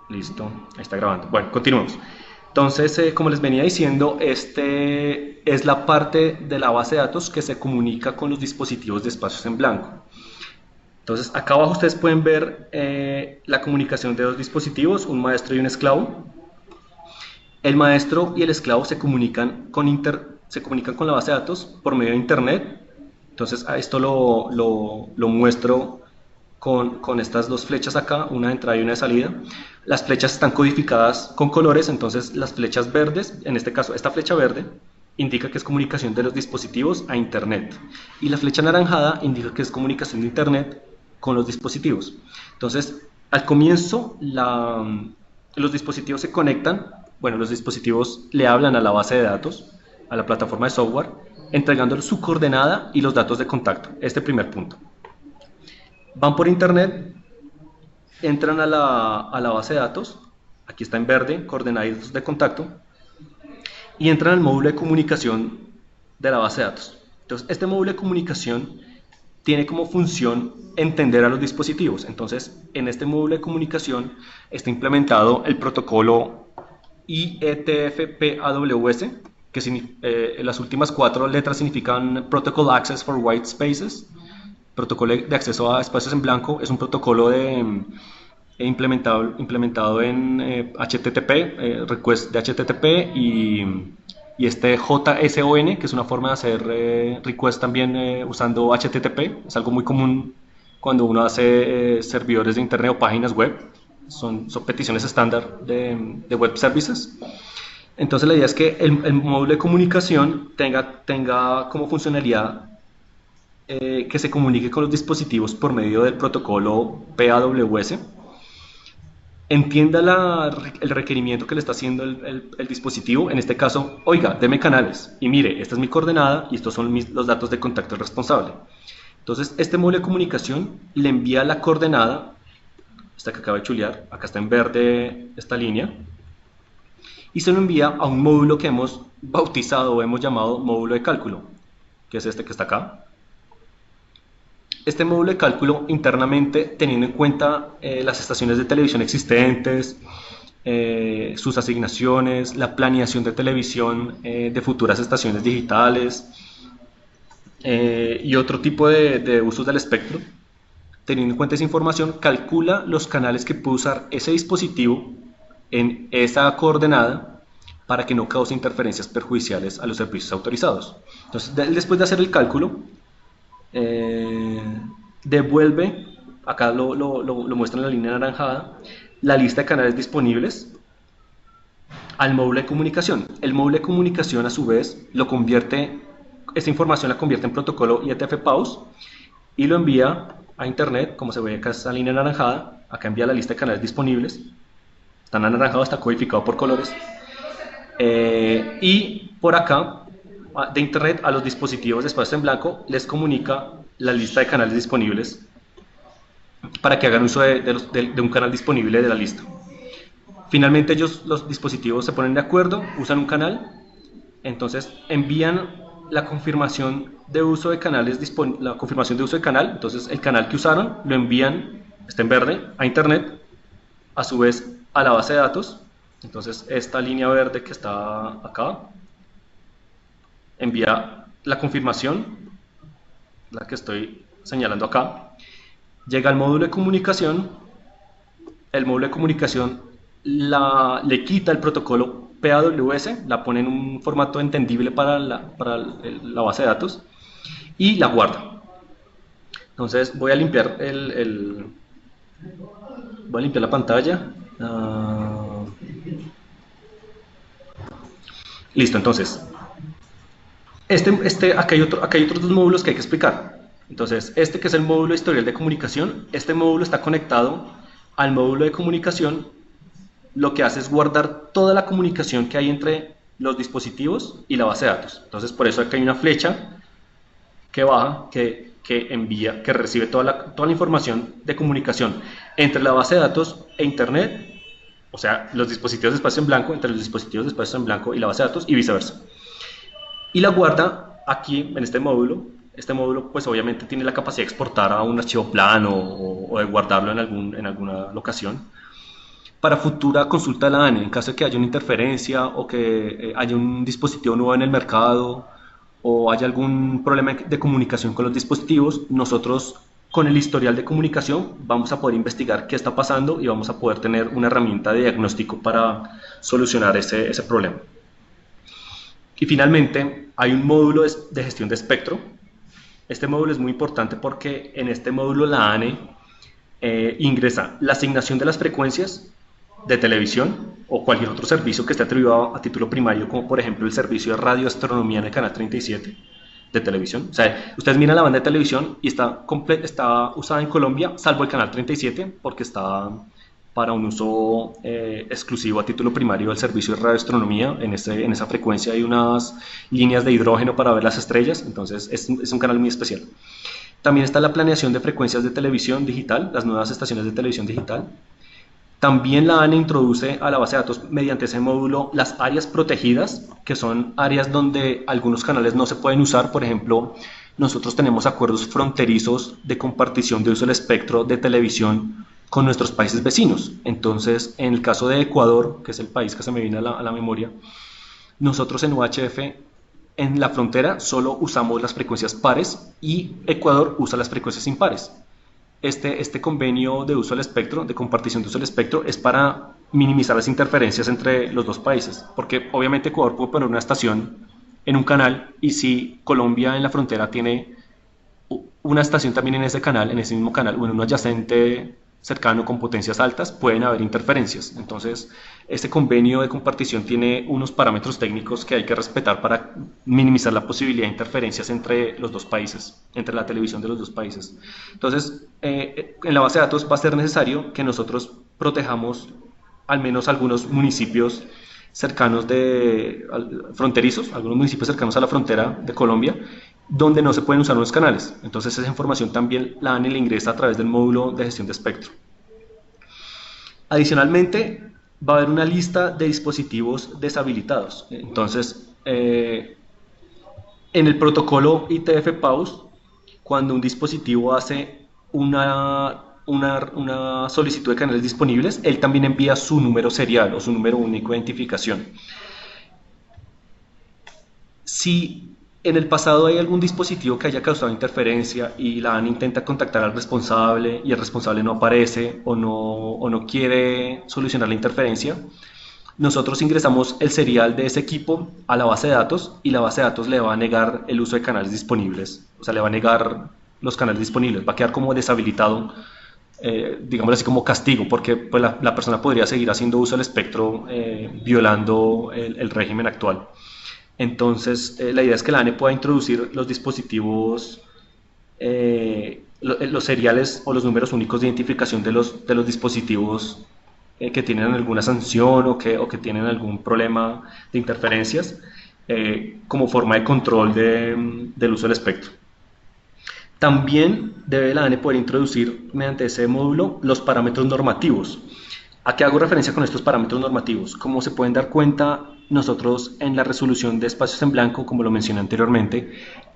Listo, ahí está grabando. Bueno, continuemos. Entonces, como les venía diciendo, este es la parte de la base de datos que se comunica con los dispositivos de espacios en blanco. Entonces, acá abajo ustedes pueden ver la comunicación de dos dispositivos, un maestro y un esclavo. El maestro y el esclavo se comunican con la base de datos por medio de Internet. Entonces, a esto lo muestro con estas dos flechas acá, una de entrada y una de salida. Las flechas están codificadas con colores, entonces las flechas verdes, en este caso esta flecha verde, indica que es comunicación de los dispositivos a Internet. Y la flecha anaranjada indica que es comunicación de Internet con los dispositivos. Entonces, al comienzo, los dispositivos se conectan, bueno, los dispositivos le hablan a la base de datos, a la plataforma de software, entregando su coordenada y los datos de contacto. Este primer punto. Van por internet, entran a la base de datos, aquí está en verde, coordenadas de contacto, y entran al módulo de comunicación de la base de datos. Entonces, este módulo de comunicación tiene como función entender a los dispositivos. Entonces, en este módulo de comunicación está implementado el protocolo IETF-PAWS, que las últimas 4 letras significan Protocol Access for White Spaces. Protocolo de acceso a espacios en blanco es un protocolo implementado en HTTP, request de HTTP y este JSON, que es una forma de hacer request también usando HTTP, es algo muy común cuando uno hace servidores de internet o páginas web, son peticiones estándar de web services. Entonces la idea es que el módulo de comunicación tenga como funcionalidad que se comunique con los dispositivos por medio del protocolo PAWS, entienda el requerimiento que le está haciendo el dispositivo, en este caso, oiga, deme canales, y mire, esta es mi coordenada y estos son los datos de contacto del responsable. Entonces, este módulo de comunicación le envía la coordenada, esta que acaba de chulear, acá está en verde esta línea, y se lo envía a un módulo que hemos bautizado o hemos llamado módulo de cálculo, que es este que está acá. Este módulo de cálculo internamente, teniendo en cuenta las estaciones de televisión existentes, sus asignaciones, la planeación de televisión de futuras estaciones digitales y otro tipo de usos del espectro, teniendo en cuenta esa información, calcula los canales que puede usar ese dispositivo en esa coordenada para que no cause interferencias perjudiciales a los servicios autorizados. Entonces, después de hacer el cálculo, devuelve, acá lo muestra en la línea anaranjada, la lista de canales disponibles al módulo de comunicación. El módulo de comunicación a su vez esta información la convierte en protocolo IETF-PAWS y lo envía a internet, como se ve acá esta línea anaranjada, acá envía la lista de canales disponibles, está anaranjado, está codificado por colores, y por acá de internet a los dispositivos de espacio en blanco les comunica la lista de canales disponibles para que hagan uso de un canal disponible de la lista. Finalmente los dispositivos se ponen de acuerdo, usan un canal, entonces envían la confirmación de uso de canales, la confirmación de uso de canal, entonces el canal que usaron lo envían, está en verde, a internet, a su vez a la base de datos. Entonces esta línea verde que está acá envía la confirmación, la que estoy señalando acá, llega al módulo de comunicación, el módulo de comunicación le quita el protocolo PAWS, la pone en un formato entendible para la base de datos y la guarda. Entonces voy a limpiar voy a limpiar la pantalla. Listo, entonces acá hay otros dos módulos que hay que explicar. Entonces, este que es el módulo historial de comunicación, este módulo está conectado al módulo de comunicación. Lo que hace es guardar toda la comunicación que hay entre los dispositivos y la base de datos. Entonces, por eso acá hay una flecha que baja, que envía, que recibe toda la información de comunicación entre la base de datos e internet, o sea, los dispositivos de espacio en blanco, entre los dispositivos de espacio en blanco y la base de datos, y viceversa. Y la guarda aquí en este módulo. Este módulo pues obviamente tiene la capacidad de exportar a un archivo plano o de guardarlo en alguna locación. para futura consulta de la ANE, en caso de que haya una interferencia o que haya un dispositivo nuevo en el mercado o haya algún problema de comunicación con los dispositivos, nosotros con el historial de comunicación vamos a poder investigar qué está pasando y vamos a poder tener una herramienta de diagnóstico para solucionar ese problema. Y finalmente, hay un módulo de gestión de espectro. Este módulo es muy importante porque en este módulo la ANE ingresa la asignación de las frecuencias de televisión o cualquier otro servicio que esté atribuido a título primario, como por ejemplo el servicio de radioastronomía en el canal 37 de televisión. O sea, ustedes miran la banda de televisión y está usada en Colombia, salvo el canal 37, porque está para un uso exclusivo a título primario del servicio de radioastronomía. En esa frecuencia hay unas líneas de hidrógeno para ver las estrellas, entonces es un canal muy especial. También está la planeación de frecuencias de televisión digital, las nuevas estaciones de televisión digital. También la ANE introduce a la base de datos mediante ese módulo las áreas protegidas, que son áreas donde algunos canales no se pueden usar. Por ejemplo, nosotros tenemos acuerdos fronterizos de compartición de uso del espectro de televisión con nuestros países vecinos. Entonces, en el caso de Ecuador, que es el país que se me viene a la memoria, nosotros en UHF en la frontera solo usamos las frecuencias pares y Ecuador usa las frecuencias impares. Este convenio de uso del espectro, de compartición de uso del espectro, es para minimizar las interferencias entre los dos países, porque obviamente Ecuador puede poner una estación en un canal y si Colombia en la frontera tiene una estación también en ese canal, en ese mismo canal, o en un adyacente cercano con potencias altas, pueden haber interferencias. Entonces, este convenio de compartición tiene unos parámetros técnicos que hay que respetar para minimizar la posibilidad de interferencias entre los dos países, entre la televisión de los dos países. Entonces, en la base de datos va a ser necesario que nosotros protejamos al menos algunos municipios cercanos fronterizos, algunos municipios cercanos a la frontera de Colombia, donde no se pueden usar los canales. Entonces esa información también la ANE la ingresa a través del módulo de gestión de espectro. Adicionalmente, va a haber una lista de dispositivos deshabilitados. Entonces, en el protocolo ITF-PAUS, cuando un dispositivo hace una solicitud de canales disponibles, él también envía su número serial o su número único de identificación. Si en el pasado hay algún dispositivo que haya causado interferencia y la ANE intenta contactar al responsable y el responsable no aparece o no quiere solucionar la interferencia, nosotros ingresamos el serial de ese equipo a la base de datos y la base de datos le va a negar el uso de canales disponibles, o sea, le va a negar los canales disponibles, va a quedar como deshabilitado, digamos así como castigo, porque pues, la persona podría seguir haciendo uso del espectro violando el régimen actual. Entonces, la idea es que la ANE pueda introducir los dispositivos, los seriales o los números únicos de identificación de los dispositivos que tienen alguna sanción o que tienen algún problema de interferencias como forma de control del uso del espectro. También debe la ANE poder introducir mediante ese módulo los parámetros normativos. ¿A qué hago referencia con estos parámetros normativos? Como se pueden dar cuenta, nosotros en la resolución de espacios en blanco, como lo mencioné anteriormente,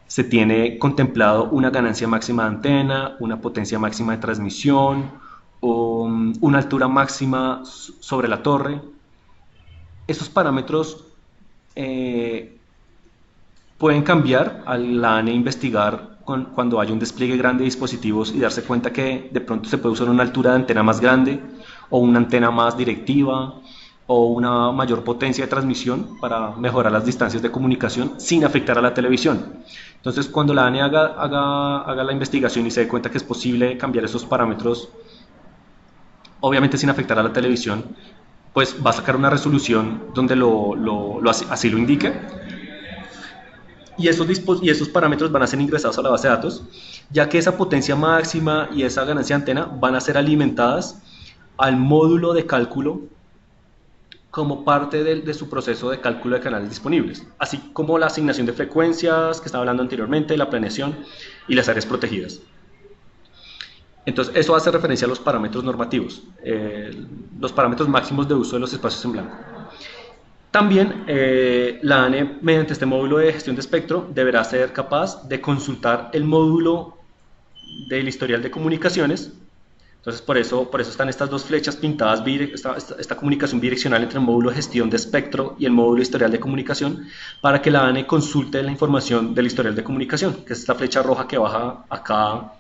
se tiene contemplado una ganancia máxima de antena, una potencia máxima de transmisión, una altura máxima sobre la torre. Esos parámetros pueden cambiar a la ANE investigar cuando haya un despliegue grande de dispositivos y darse cuenta que de pronto se puede usar una altura de antena más grande o una antena más directiva o una mayor potencia de transmisión para mejorar las distancias de comunicación sin afectar a la televisión. Entonces, cuando la ANE haga la investigación y se dé cuenta que es posible cambiar esos parámetros, obviamente sin afectar a la televisión, pues va a sacar una resolución donde así lo indique. Y esos parámetros van a ser ingresados a la base de datos, ya que esa potencia máxima y esa ganancia de antena van a ser alimentadas al módulo de cálculo como parte de su proceso de cálculo de canales disponibles, así como la asignación de frecuencias que estaba hablando anteriormente, la planeación y las áreas protegidas. Entonces, eso hace referencia a los parámetros normativos, los parámetros máximos de uso de los espacios en blanco. También la ANE, mediante este módulo de gestión de espectro, deberá ser capaz de consultar el módulo del historial de comunicaciones Entonces, por eso están estas dos flechas pintadas, esta comunicación bidireccional entre el módulo de gestión de espectro y el módulo historial de comunicación, para que la ANE consulte la información del historial de comunicación, que es esta flecha roja que baja acá,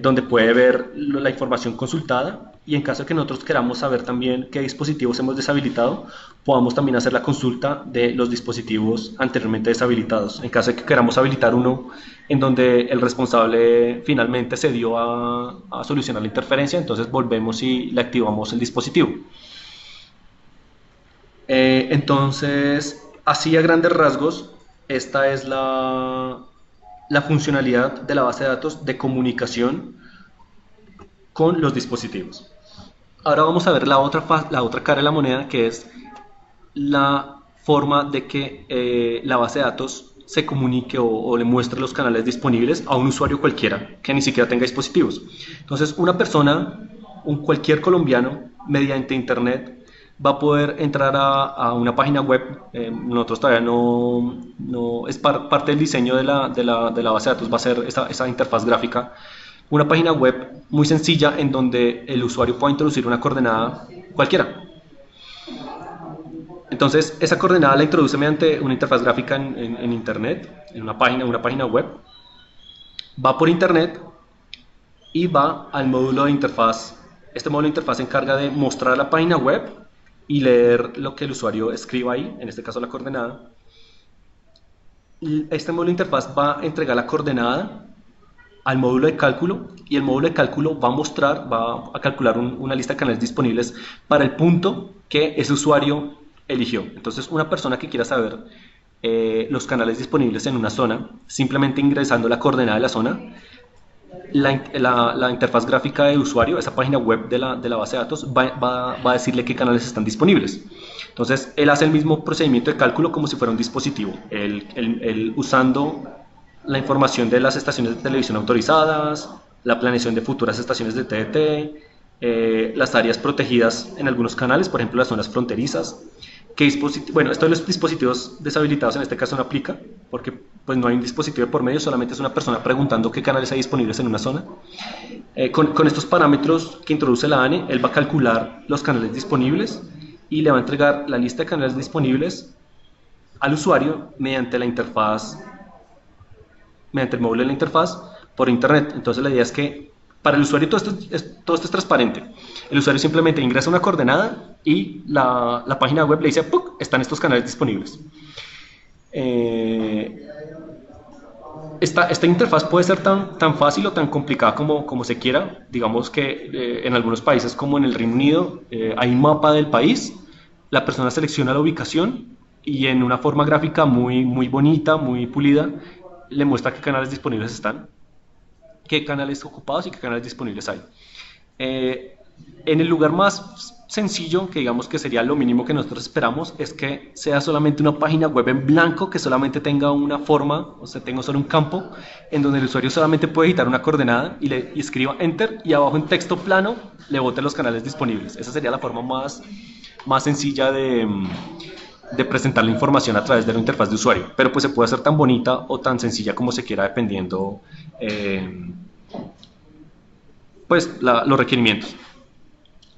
donde puede ver la información consultada, y en caso de que nosotros queramos saber también qué dispositivos hemos deshabilitado, podamos también hacer la consulta de los dispositivos anteriormente deshabilitados. En caso de que queramos habilitar uno en donde el responsable finalmente se dio a solucionar la interferencia, entonces volvemos y le activamos el dispositivo. Entonces, así a grandes rasgos, esta es la funcionalidad de la base de datos de comunicación con los dispositivos. Ahora vamos a ver la otra cara de la moneda, que es la forma de que la base de datos se comunique o le muestre los canales disponibles a un usuario cualquiera que ni siquiera tenga dispositivos. Entonces, una persona, cualquier colombiano, mediante internet, va a poder entrar a una página web. Nosotros todavía no es parte del diseño de la base de datos, va a ser esa interfaz gráfica. Una página web muy sencilla en donde el usuario pueda introducir una coordenada cualquiera. Entonces, esa coordenada la introduce mediante una interfaz gráfica en internet, en una página web. Va por internet y va al módulo de interfaz. Este módulo de interfaz se encarga de mostrar la página web y leer lo que el usuario escriba ahí, en este caso la coordenada. Este módulo de interfaz va a entregar la coordenada al módulo de cálculo, y el módulo de cálculo va a calcular una lista de canales disponibles para el punto que ese usuario eligió. Entonces, una persona que quiera saber los canales disponibles en una zona, simplemente ingresando la coordenada de la zona, la interfaz gráfica de usuario, esa página web de la base de datos, va a decirle qué canales están disponibles. Entonces, él hace el mismo procedimiento de cálculo como si fuera un dispositivo. Él usando la información de las estaciones de televisión autorizadas, la planeación de futuras estaciones de TDT, las áreas protegidas en algunos canales, por ejemplo las zonas fronterizas. Bueno, esto de los dispositivos deshabilitados en este caso no aplica, porque pues no hay un dispositivo de por medio, solamente es una persona preguntando qué canales hay disponibles en una zona. Con estos parámetros que introduce la ANE, él va a calcular los canales disponibles y le va a entregar la lista de canales disponibles al usuario mediante el módulo de la interfaz por internet. Entonces la idea es que para el usuario todo esto es transparente. El usuario simplemente ingresa una coordenada y la página web le dice ¡puc! Están estos canales disponibles. Esta interfaz puede ser tan fácil o tan complicada como se quiera. Digamos que en algunos países, como en el Reino Unido, hay un mapa del país, la persona selecciona la ubicación y en una forma gráfica muy bonita, muy pulida, le muestra qué canales disponibles están, qué canales ocupados y qué canales disponibles hay. En el lugar más sencillo, que digamos que sería lo mínimo que nosotros esperamos, es que sea solamente una página web en blanco, que solamente tenga una forma, o sea, tenga solo un campo, en donde el usuario solamente puede editar una coordenada y escriba Enter, y abajo en texto plano le bote los canales disponibles. Esa sería la forma más sencilla de presentar la información a través de la interfaz de usuario, pero pues se puede hacer tan bonita o tan sencilla como se quiera, dependiendo pues los requerimientos.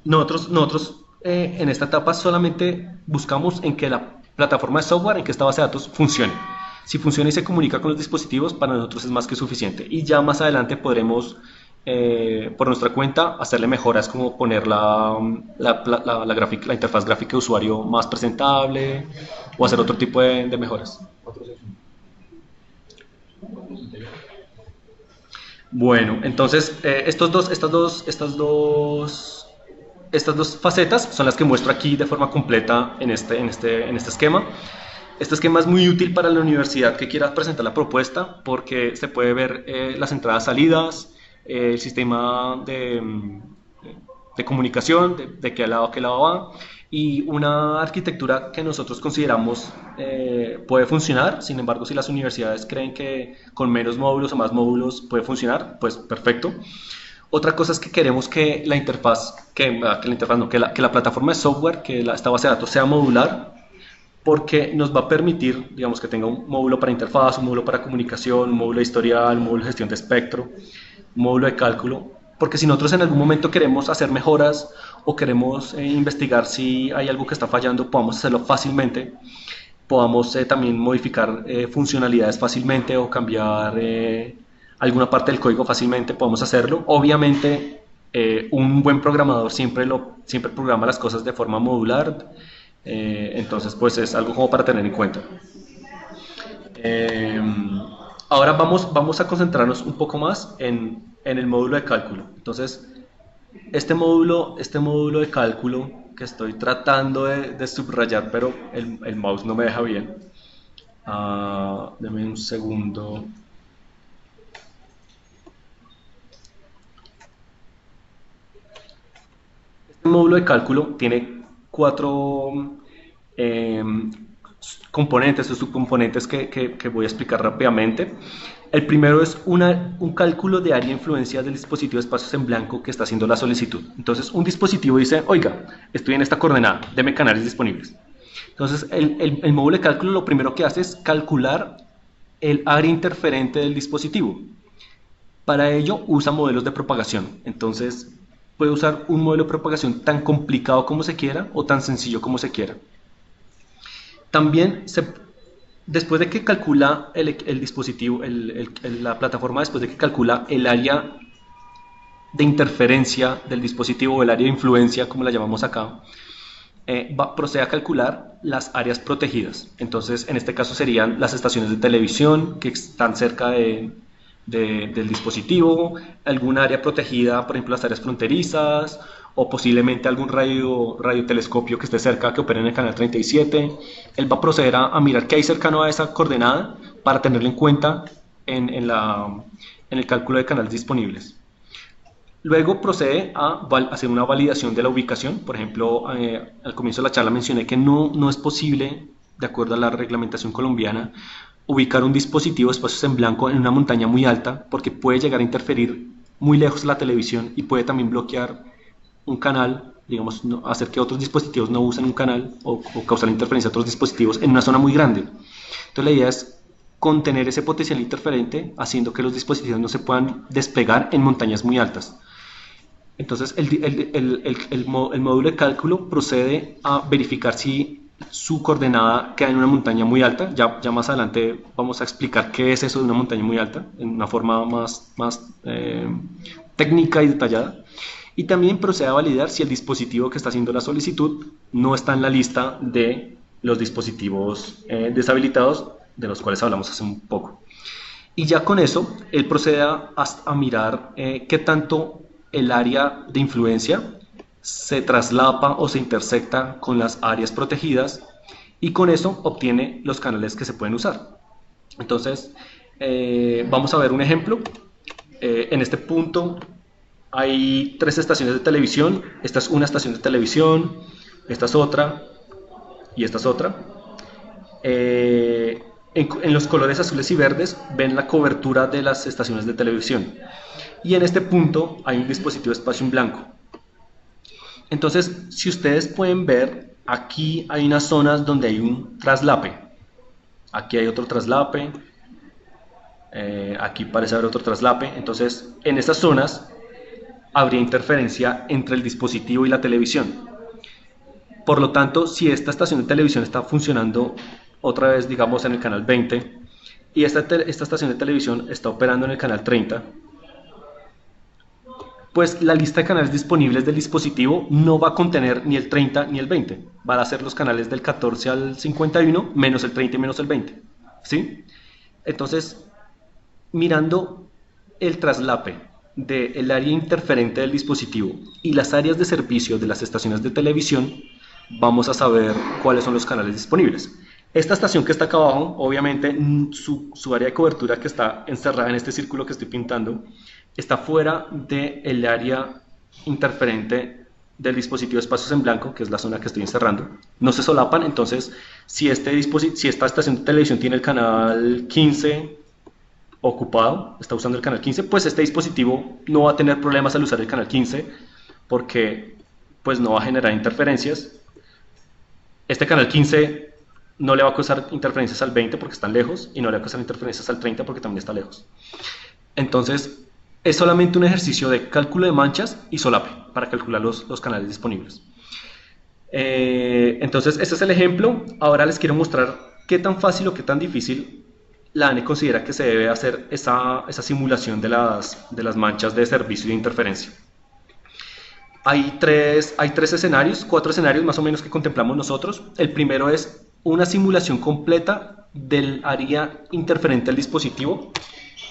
Nosotros en esta etapa solamente buscamos en que la plataforma de software, en que esta base de datos funcione. Si funciona y se comunica con los dispositivos, para nosotros es más que suficiente, y ya más adelante podremos por nuestra cuenta hacerle mejoras, como poner la interfaz gráfica de usuario más presentable, o hacer otro tipo de mejoras. Bueno, entonces estas dos facetas son las que muestro aquí de forma completa en este esquema. Este esquema es muy útil para la universidad que quiera presentar la propuesta, porque se puede ver las entradas, salidas, el sistema de comunicación, de qué lado va, y una arquitectura que nosotros consideramos puede funcionar. Sin embargo, si las universidades creen que con menos módulos o más módulos puede funcionar, pues perfecto. Otra cosa es que queremos que la plataforma de software, esta base de datos sea modular, porque nos va a permitir, digamos, que tenga un módulo para interfaz, un módulo para comunicación, un módulo de historial, un módulo de gestión de espectro, un módulo de cálculo, porque si nosotros en algún momento queremos hacer mejoras o queremos investigar si hay algo que está fallando, podamos hacerlo fácilmente, podamos también modificar funcionalidades fácilmente o cambiar alguna parte del código fácilmente, podemos hacerlo. Obviamente, un buen programador siempre programa las cosas de forma modular, entonces pues es algo como para tener en cuenta. Eh, Ahora vamos a concentrarnos un poco más en el módulo de cálculo. Entonces, este módulo de cálculo que estoy tratando de subrayar, pero el mouse no me deja bien. Deme un segundo. Este módulo de cálculo tiene cuatro eh, componentes o subcomponentes que voy a explicar rápidamente. El primero es un cálculo de área de influencia del dispositivo de espacios en blanco que está haciendo la solicitud. Entonces, un dispositivo dice, oiga, estoy en esta coordenada, deme canales disponibles. Entonces, el módulo de cálculo lo primero que hace es calcular el área interferente del dispositivo. Para ello, usa modelos de propagación. Entonces, puede usar un modelo de propagación tan complicado como se quiera o tan sencillo como se quiera. También, después de que calcula el dispositivo, la plataforma, después de que calcula el área de interferencia del dispositivo o el área de influencia, como la llamamos acá, procede a calcular las áreas protegidas. Entonces, en este caso serían las estaciones de televisión que están cerca del dispositivo, algún área protegida, por ejemplo las áreas fronterizas, o posiblemente algún radiotelescopio que esté cerca, que opere en el canal 37. Él va a proceder a mirar qué hay cercano a esa coordenada para tenerlo en cuenta en el cálculo de canales disponibles. Luego procede a hacer una validación de la ubicación. Por ejemplo, al comienzo de la charla mencioné que no es posible, de acuerdo a la reglamentación colombiana, ubicar un dispositivo de espacios en blanco en una montaña muy alta, porque puede llegar a interferir muy lejos la televisión y puede también bloquear un canal, digamos, hacer que otros dispositivos no usen un canal o causar interferencia a otros dispositivos en una zona muy grande. Entonces la idea es contener ese potencial interferente, haciendo que los dispositivos no se puedan desplegar en montañas muy altas. Entonces el módulo de cálculo procede a verificar si su coordenada queda en una montaña muy alta. Ya más adelante vamos a explicar qué es eso de una montaña muy alta, en una forma más técnica y detallada. Y también procede a validar si el dispositivo que está haciendo la solicitud no está en la lista de los dispositivos deshabilitados, de los cuales hablamos hace un poco. Y ya con eso, él procede a mirar qué tanto el área de influencia se traslapa o se intersecta con las áreas protegidas, y con eso obtiene los canales que se pueden usar. Entonces, vamos a ver un ejemplo. En este punto hay tres estaciones de televisión. Esta es una estación de televisión, esta es otra y esta es otra. En los colores azules y verdes ven la cobertura de las estaciones de televisión. Y en este punto hay un dispositivo de espacio en blanco. Entonces, si ustedes pueden ver, aquí hay unas zonas donde hay un traslape. Aquí hay otro traslape. Aquí parece haber otro traslape. Entonces, en estas zonas habría interferencia entre el dispositivo y la televisión. Por lo tanto, si esta estación de televisión está funcionando otra vez, digamos, en el canal 20, y esta estación de televisión está operando en el canal 30, pues la lista de canales disponibles del dispositivo no va a contener ni el 30 ni el 20. Van a ser los canales del 14 al 51 menos el 30 y menos el 20. ¿Sí? Entonces, mirando el traslape del área interferente del dispositivo y las áreas de servicio de las estaciones de televisión, vamos a saber cuáles son los canales disponibles. Esta estación que está acá abajo, obviamente su área de cobertura, que está encerrada en este círculo que estoy pintando, está fuera del área interferente del dispositivo de espacios en blanco, que es la zona que estoy encerrando. No se solapan. Entonces, si esta estación de televisión tiene el canal 15 ocupado, está usando el canal 15, pues este dispositivo no va a tener problemas al usar el canal 15, porque pues no va a generar interferencias. Este canal 15 no le va a causar interferencias al 20 porque están lejos, y no le va a causar interferencias al 30 porque también está lejos. Entonces, Es solamente un ejercicio de cálculo de manchas y solape para calcular los canales disponibles. Entonces, este es el ejemplo. Ahora les quiero mostrar qué tan fácil o qué tan difícil la ANE considera que se debe hacer esa simulación de las manchas de servicio y de interferencia. Hay tres escenarios, cuatro escenarios más o menos que contemplamos nosotros. El primero es una simulación completa del área interferente del dispositivo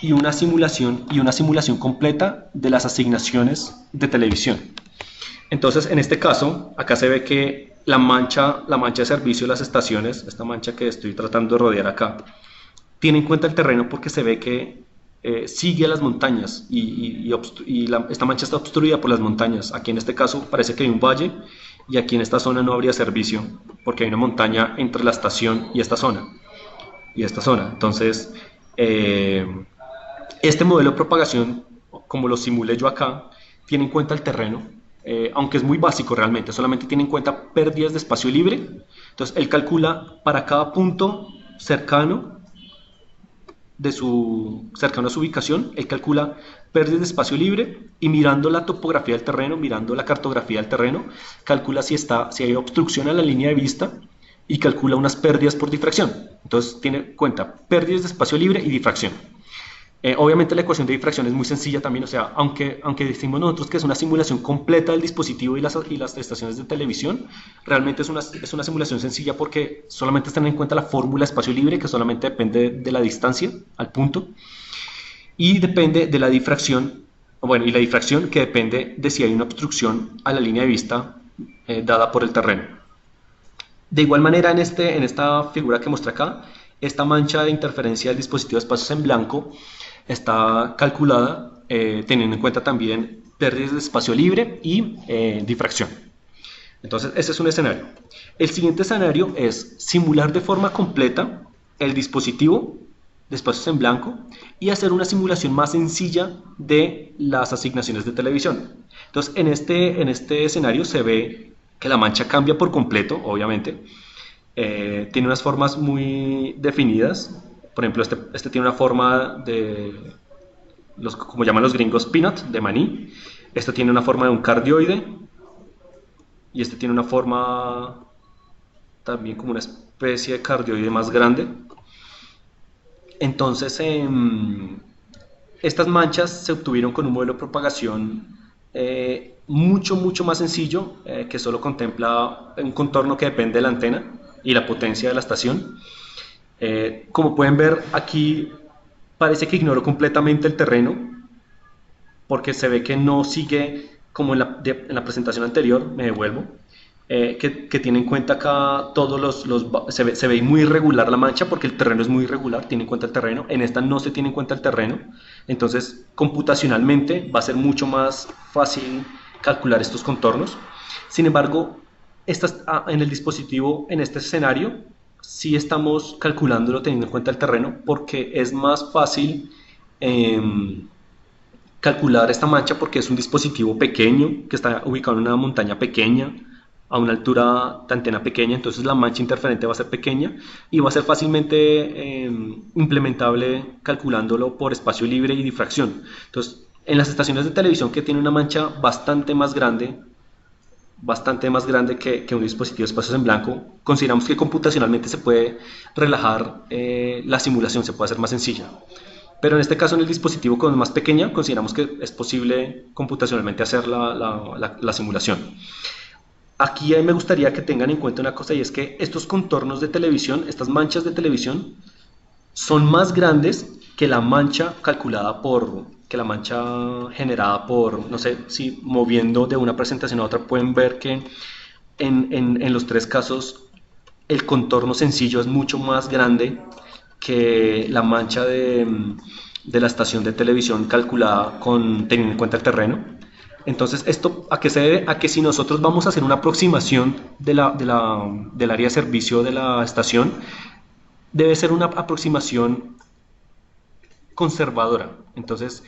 y una simulación completa de las asignaciones de televisión. Entonces, en este caso, acá se ve que la mancha de servicio de las estaciones, esta mancha que estoy tratando de rodear acá, tiene en cuenta el terreno porque se ve que sigue a las montañas esta mancha está obstruida por las montañas. Aquí en este caso parece que hay un valle y aquí en esta zona no habría servicio porque hay una montaña entre la estación y esta zona. Entonces, este modelo de propagación, como lo simulé yo acá, tiene en cuenta el terreno, aunque es muy básico realmente, solamente tiene en cuenta pérdidas de espacio libre. Entonces, él calcula para cada punto cercano cercano a su ubicación, él calcula pérdidas de espacio libre y mirando la topografía del terreno, mirando la cartografía del terreno, calcula si hay obstrucción a la línea de vista y calcula unas pérdidas por difracción. Entonces tiene en cuenta pérdidas de espacio libre y difracción. Obviamente la ecuación de difracción es muy sencilla también, o sea, aunque decimos nosotros que es una simulación completa del dispositivo y las estaciones de televisión, realmente es una simulación sencilla porque solamente están en cuenta la fórmula de espacio libre, que solamente depende de la distancia al punto, y depende de la difracción, bueno, y la difracción que depende de si hay una obstrucción a la línea de vista dada por el terreno. De igual manera, en esta figura que muestra acá, esta mancha de interferencia del dispositivo de espacios en blanco está calculada teniendo en cuenta también pérdidas de espacio libre y difracción. Entonces, ese es un escenario. El siguiente escenario es simular de forma completa el dispositivo de espacios en blanco y hacer una simulación más sencilla de las asignaciones de televisión. Entonces, en este escenario se ve que la mancha cambia por completo, obviamente. Tiene unas formas muy definidas. Por ejemplo, este tiene una forma de, como llaman los gringos, peanut, de maní. Este tiene una forma de un cardioide. Y este tiene una forma también como una especie de cardioide más grande. Entonces, estas manchas se obtuvieron con un modelo de propagación mucho más sencillo, que solo contempla un contorno que depende de la antena y la potencia de la estación. Como pueden ver, aquí parece que ignoro completamente el terreno, porque se ve que no sigue como en la presentación anterior, me devuelvo, que tiene en cuenta acá todos se ve muy irregular la mancha porque el terreno es muy irregular, tiene en cuenta el terreno. En esta no se tiene en cuenta el terreno, entonces computacionalmente va a ser mucho más fácil calcular estos contornos. Sin embargo, en el dispositivo, en este escenario, sí estamos calculándolo teniendo en cuenta el terreno porque es más fácil calcular esta mancha porque es un dispositivo pequeño que está ubicado en una montaña pequeña a una altura de antena pequeña, entonces la mancha interferente va a ser pequeña y va a ser fácilmente implementable calculándolo por espacio libre y difracción. Entonces, en las estaciones de televisión que tienen una mancha bastante más grande que un dispositivo de espacios en blanco, consideramos que computacionalmente se puede relajar la simulación, se puede hacer más sencilla. Pero en este caso, en el dispositivo con más pequeña, consideramos que es posible computacionalmente hacer la simulación. Aquí me gustaría que tengan en cuenta una cosa, y es que estos contornos de televisión, estas manchas de televisión, son más grandes que la mancha generada por, no sé si moviendo de una presentación a otra pueden ver que en los tres casos el contorno sencillo es mucho más grande que la mancha de la estación de televisión calculada teniendo en cuenta el terreno. Entonces, ¿esto a qué se debe? A que si nosotros vamos a hacer una aproximación del área de servicio de la estación, debe ser una aproximación conservadora. Entonces,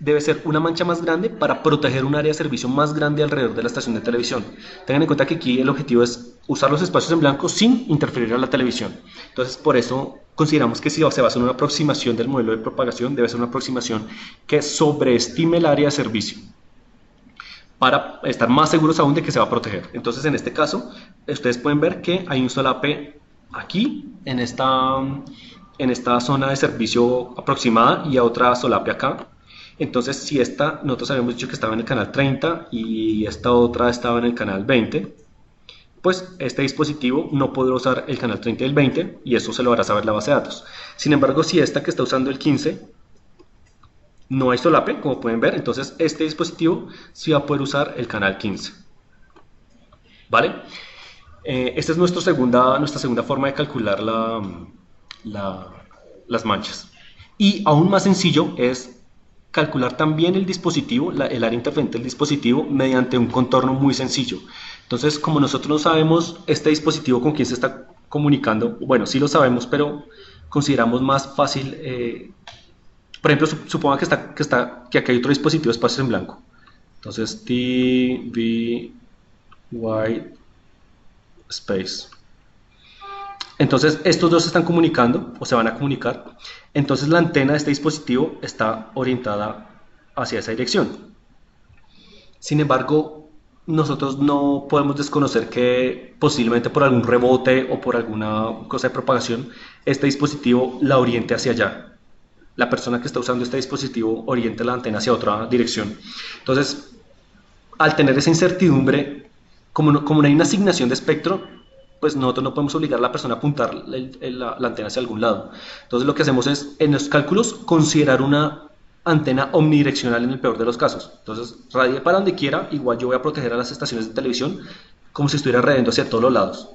debe ser una mancha más grande para proteger un área de servicio más grande alrededor de la estación de televisión. Tengan en cuenta que aquí el objetivo es usar los espacios en blanco sin interferir a la televisión. Entonces, por eso consideramos que si se va a hacer una aproximación del modelo de propagación, debe ser una aproximación que sobreestime el área de servicio para estar más seguros aún de que se va a proteger. Entonces, en este caso, ustedes pueden ver que hay un solape aquí, en esta zona de servicio aproximada, y a otra solape acá. Entonces, si nosotros habíamos dicho que estaba en el canal 30 y esta otra estaba en el canal 20, pues este dispositivo no podrá usar el canal 30 y el 20, y eso se lo hará saber la base de datos. Sin embargo, si esta que está usando el 15 no hay solape, como pueden ver, entonces este dispositivo sí va a poder usar el canal 15. ¿Vale? Esta es nuestra segunda forma de calcular las manchas. Y aún más sencillo es calcular también el dispositivo, el área interferente del dispositivo, mediante un contorno muy sencillo. Entonces, como nosotros no sabemos este dispositivo con quién se está comunicando, bueno, sí lo sabemos, pero consideramos más fácil, por ejemplo, suponga que aquí hay otro dispositivo de espacios en blanco. Entonces, TV white space. Entonces, estos dos se están comunicando o se van a comunicar. Entonces, la antena de este dispositivo está orientada hacia esa dirección. Sin embargo, nosotros no podemos desconocer que posiblemente por algún rebote o por alguna cosa de propagación, este dispositivo la oriente hacia allá. La persona que está usando este dispositivo oriente la antena hacia otra dirección. Entonces, al tener esa incertidumbre, como no hay una asignación de espectro, pues nosotros no podemos obligar a la persona a apuntar la antena hacia algún lado. Entonces lo que hacemos es, en los cálculos, considerar una antena omnidireccional en el peor de los casos. Entonces, radie para donde quiera, igual yo voy a proteger a las estaciones de televisión como si estuviera radiando hacia todos los lados.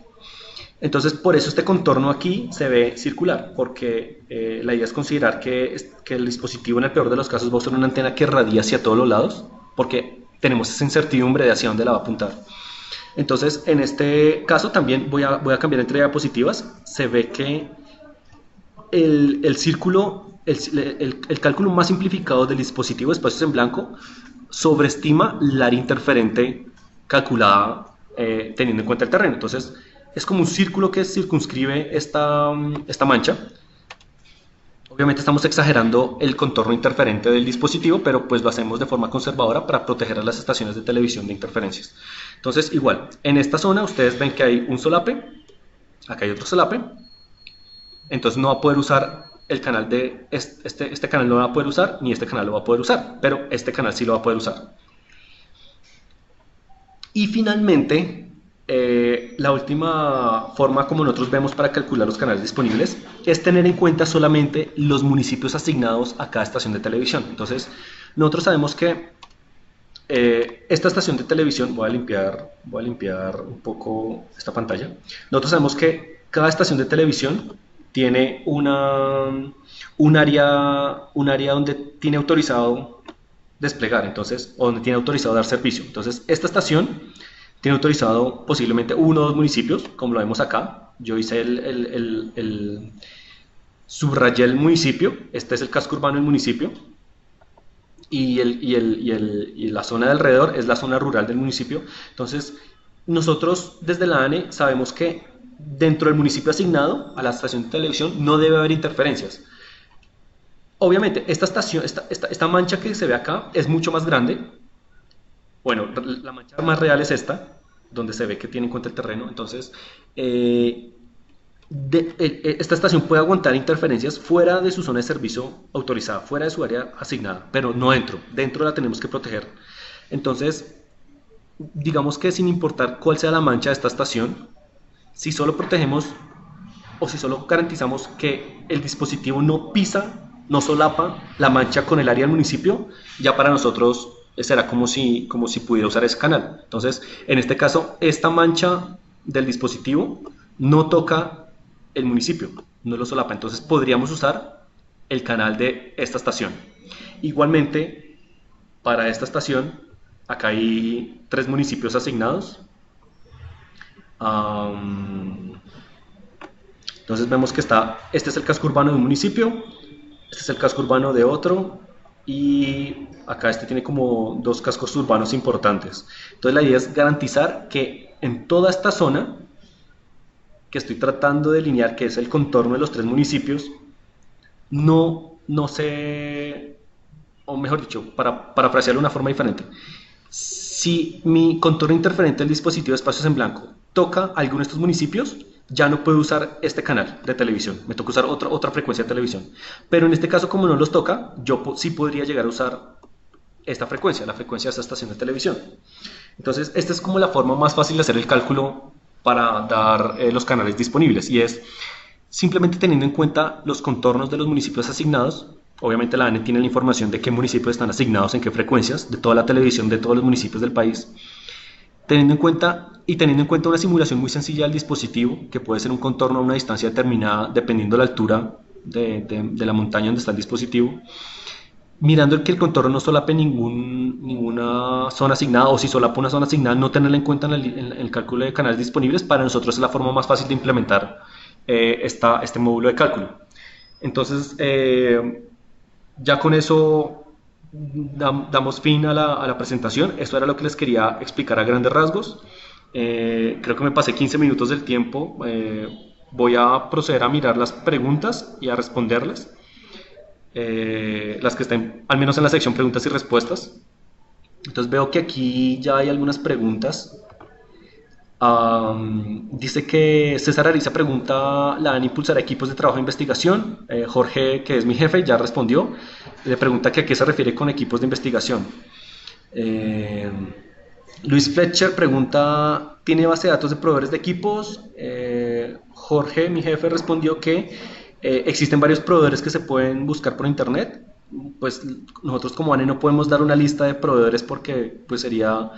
Entonces, por eso este contorno aquí se ve circular, porque la idea es considerar que el dispositivo en el peor de los casos va a usar una antena que radia hacia todos los lados, porque tenemos esa incertidumbre de hacia dónde la va a apuntar. Entonces, en este caso también voy a cambiar entre diapositivas. Se ve que el círculo, el cálculo más simplificado del dispositivo de espacios en blanco sobreestima la área interferente calculada teniendo en cuenta el terreno. Entonces, es como un círculo que circunscribe esta mancha. Obviamente estamos exagerando el contorno interferente del dispositivo, pero pues lo hacemos de forma conservadora para proteger a las estaciones de televisión de interferencias. Entonces, igual, en esta zona ustedes ven que hay un solape, acá hay otro solape, entonces no va a poder usar el canal de este canal, no lo va a poder usar, ni este canal lo va a poder usar, pero este canal sí lo va a poder usar. Y finalmente, la última forma como nosotros vemos para calcular los canales disponibles es tener en cuenta solamente los municipios asignados a cada estación de televisión. Entonces, nosotros sabemos que esta estación de televisión, voy a limpiar un poco esta pantalla. Nosotros sabemos que cada estación de televisión tiene un área donde tiene autorizado desplegar, entonces, o donde tiene autorizado dar servicio. Entonces, esta estación tiene autorizado posiblemente uno o dos municipios, como lo vemos acá. Yo hice subrayé el municipio, este es el casco urbano del municipio, y la zona de alrededor es la zona rural del municipio. Entonces, nosotros desde la ANE sabemos que dentro del municipio asignado a la estación de televisión no debe haber interferencias. Obviamente, esta mancha que se ve acá es mucho más grande. Bueno, la mancha más real es esta, donde se ve que tiene en cuenta el terreno. Entonces, esta estación puede aguantar interferencias fuera de su zona de servicio autorizada, fuera de su área asignada, pero no dentro. Dentro la tenemos que proteger. Entonces, digamos que sin importar cuál sea la mancha de esta estación, si solo protegemos o si solo garantizamos que el dispositivo no pisa, no solapa la mancha con el área del municipio, ya para nosotros será como si pudiera usar ese canal. Entonces, en este caso, esta mancha del dispositivo no toca el municipio, no lo solapa. Entonces, podríamos usar el canal de esta estación. Igualmente, para esta estación, acá hay 3 municipios asignados. Entonces vemos que este es el casco urbano de un municipio, este es el casco urbano de otro, y acá este tiene como dos cascos urbanos importantes. Entonces la idea es garantizar que en toda esta zona que estoy tratando de delinear, que es el contorno de los tres municipios, no se, o mejor dicho, para parafrasearlo de una forma diferente, si mi contorno interferente del dispositivo de espacios en blanco toca alguno de estos municipios, ya no puedo usar este canal de televisión, me toca usar otra frecuencia de televisión. Pero en este caso, como no los toca, yo sí podría llegar a usar esta frecuencia, la frecuencia de esta estación de televisión. Entonces, esta es como la forma más fácil de hacer el cálculo para dar los canales disponibles, y es simplemente teniendo en cuenta los contornos de los municipios asignados. Obviamente la ANE tiene la información de qué municipios están asignados en qué frecuencias, de toda la televisión de todos los municipios del país. Teniendo en cuenta una simulación muy sencilla del dispositivo, que puede ser un contorno a una distancia determinada dependiendo de la altura de la montaña donde está el dispositivo, mirando que el contorno no solape ninguna zona asignada, o si solapa una zona asignada, no tenerla en cuenta en el cálculo de canales disponibles. Para nosotros es la forma más fácil de implementar este módulo de cálculo. Entonces, ya con eso damos fin a la presentación. Esto era lo que les quería explicar a grandes rasgos. Creo que me pasé 15 minutos del tiempo. Voy a proceder a mirar las preguntas y a responderlas. Las que estén al menos en la sección preguntas y respuestas. Entonces veo que aquí ya hay algunas preguntas. Dice que César Ariza pregunta: ¿la ANE impulsará equipos de trabajo de investigación? Jorge, que es mi jefe, ya respondió. Le pregunta que a qué se refiere con equipos de investigación. Luis Fletcher pregunta: ¿tiene base de datos de proveedores de equipos? Jorge, mi jefe, respondió que existen varios proveedores que se pueden buscar por internet. Pues nosotros como ANE no podemos dar una lista de proveedores porque pues sería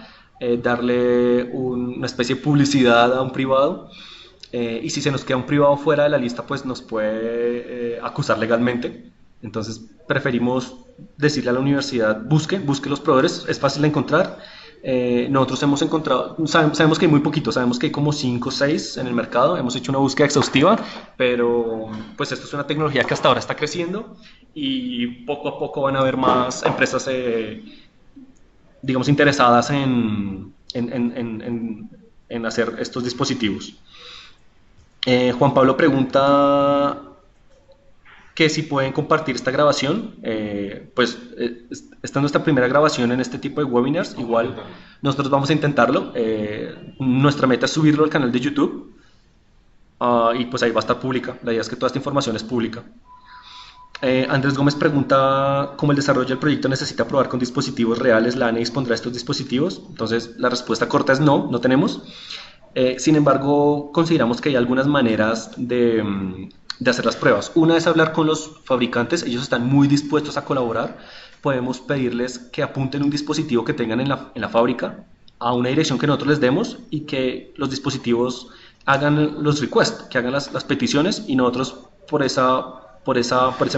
darle una especie de publicidad a un privado, y si se nos queda un privado fuera de la lista pues nos puede acusar legalmente. Entonces preferimos decirle a la universidad: busque los proveedores, es fácil de encontrar. Nosotros hemos encontrado, sabemos que hay muy poquitos, sabemos que hay como 5 o 6 en el mercado, hemos hecho una búsqueda exhaustiva, pero pues esto es una tecnología que hasta ahora está creciendo y poco a poco van a haber más empresas, digamos, interesadas en hacer estos dispositivos. Juan Pablo pregunta que si pueden compartir esta grabación. Esta es nuestra primera grabación en este tipo de webinars. Igual nosotros vamos a intentarlo. Nuestra meta es subirlo al canal de YouTube, y pues ahí va a estar pública. La idea es que toda esta información es pública. Andrés Gómez pregunta: ¿cómo el desarrollo del proyecto necesita probar con dispositivos reales? ¿La ANE dispondrá de estos dispositivos? Entonces la respuesta corta es no tenemos. Sin embargo, consideramos que hay algunas maneras de hacer las pruebas. Una es hablar con los fabricantes, ellos están muy dispuestos a colaborar. Podemos pedirles que apunten un dispositivo que tengan en la fábrica a una dirección que nosotros les demos, y que los dispositivos hagan los requests, que hagan las peticiones, y nosotros por ese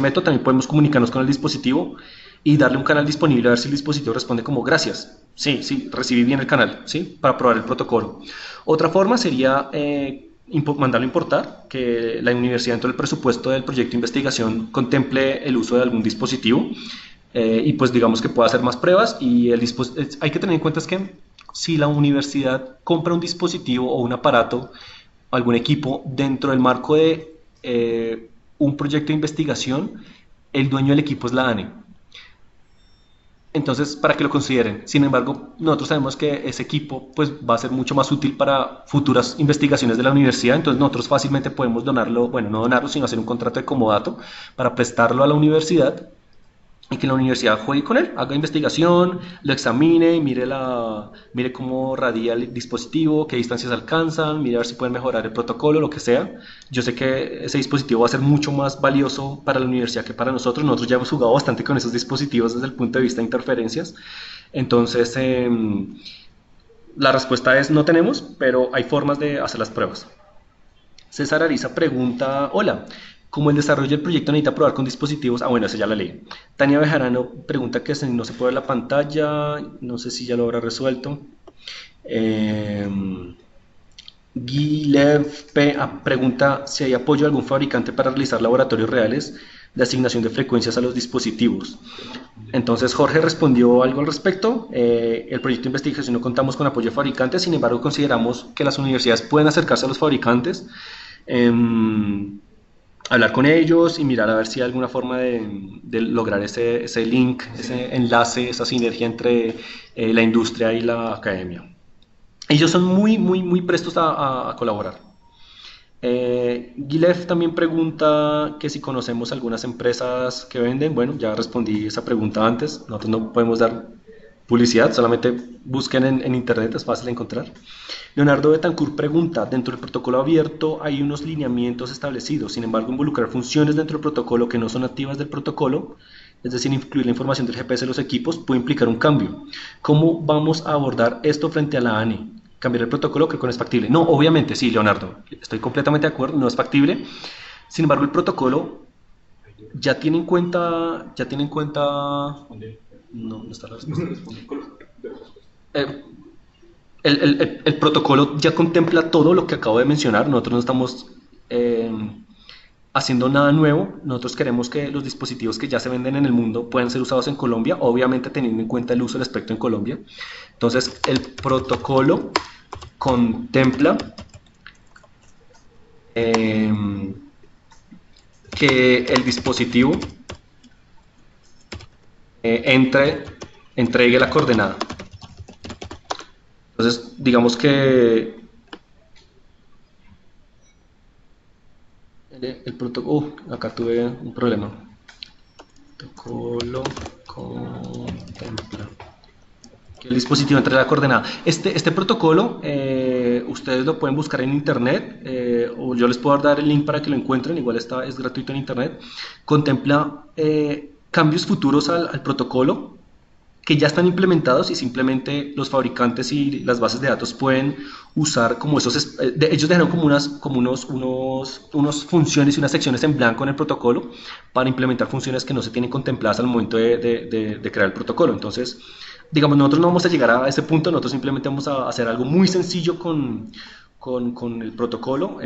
método también podemos comunicarnos con el dispositivo y darle un canal disponible, a ver si el dispositivo responde como gracias. Sí, recibí bien el canal, ¿sí? Para probar el protocolo. Otra forma sería mandarlo a importar, que la universidad dentro del presupuesto del proyecto de investigación contemple el uso de algún dispositivo, y pues digamos que pueda hacer más pruebas. Y hay que tener en cuenta es que si la universidad compra un dispositivo o un aparato, algún equipo dentro del marco de un proyecto de investigación, el dueño del equipo es la ANE. Entonces, para que lo consideren. Sin embargo, nosotros sabemos que ese equipo pues, va a ser mucho más útil para futuras investigaciones de la universidad. Entonces, nosotros fácilmente podemos donarlo, bueno, no donarlo, sino hacer un contrato de comodato para prestarlo a la universidad, y que la universidad juegue con él, haga investigación, lo examine, mire cómo radia el dispositivo, qué distancias alcanzan, mire a ver si pueden mejorar el protocolo, lo que sea. Yo sé que ese dispositivo va a ser mucho más valioso para la universidad que para nosotros. Nosotros ya hemos jugado bastante con esos dispositivos desde el punto de vista de interferencias. Entonces, la respuesta es no tenemos, pero hay formas de hacer las pruebas. César Ariza pregunta: hola, como el desarrollo del proyecto necesita probar con dispositivos... bueno, eso ya la leí. Tania Bejarano pregunta que si no se puede ver la pantalla, no sé si ya lo habrá resuelto. Guilev P. pregunta si hay apoyo de algún fabricante para realizar laboratorios reales de asignación de frecuencias a los dispositivos. Entonces Jorge respondió algo al respecto. El proyecto de investigación no contamos con apoyo de fabricantes, sin embargo consideramos que las universidades pueden acercarse a los fabricantes, hablar con ellos y mirar a ver si hay alguna forma de lograr ese link, ese enlace, esa sinergia entre la industria y la academia. Ellos son muy prestos a colaborar. Gilef también pregunta que si conocemos algunas empresas que venden. Bueno, ya respondí esa pregunta antes. Nosotros no podemos dar publicidad, solamente busquen en internet, es fácil de encontrar. Leonardo Betancourt pregunta, dentro del protocolo abierto hay unos lineamientos establecidos, sin embargo involucrar funciones dentro del protocolo que no son activas del protocolo, es decir, incluir la información del GPS de los equipos, puede implicar un cambio. ¿Cómo vamos a abordar esto frente a la ANE? ¿Cambiar el protocolo? Creo que no es factible. No, obviamente sí, Leonardo, estoy completamente de acuerdo, no es factible. Sin embargo, el protocolo ya tiene en cuenta, no está la respuesta. Eh, el protocolo ya contempla todo lo que acabo de mencionar. Nosotros no estamos eh, haciendo nada nuevo. Nosotros queremos que los dispositivos que ya se venden en el mundo puedan ser usados en Colombia, obviamente teniendo en cuenta el uso del espectro en Colombia. Entonces, el protocolo contempla que el dispositivo entregue la coordenada. Entonces, digamos que el protocolo, acá tuve un problema. Protocolo contempla que el dispositivo entre la coordenada. Este protocolo, ustedes lo pueden buscar en internet, o yo les puedo dar el link para que lo encuentren, igual es gratuito en internet. Contempla cambios futuros al protocolo que ya están implementados y simplemente los fabricantes y las bases de datos pueden usar como esos, ellos dejaron como unos funciones y unas secciones en blanco en el protocolo para implementar funciones que no se tienen contempladas al momento de crear el protocolo. Entonces, digamos, nosotros no vamos a llegar a ese punto, nosotros simplemente vamos a hacer algo muy sencillo con el protocolo.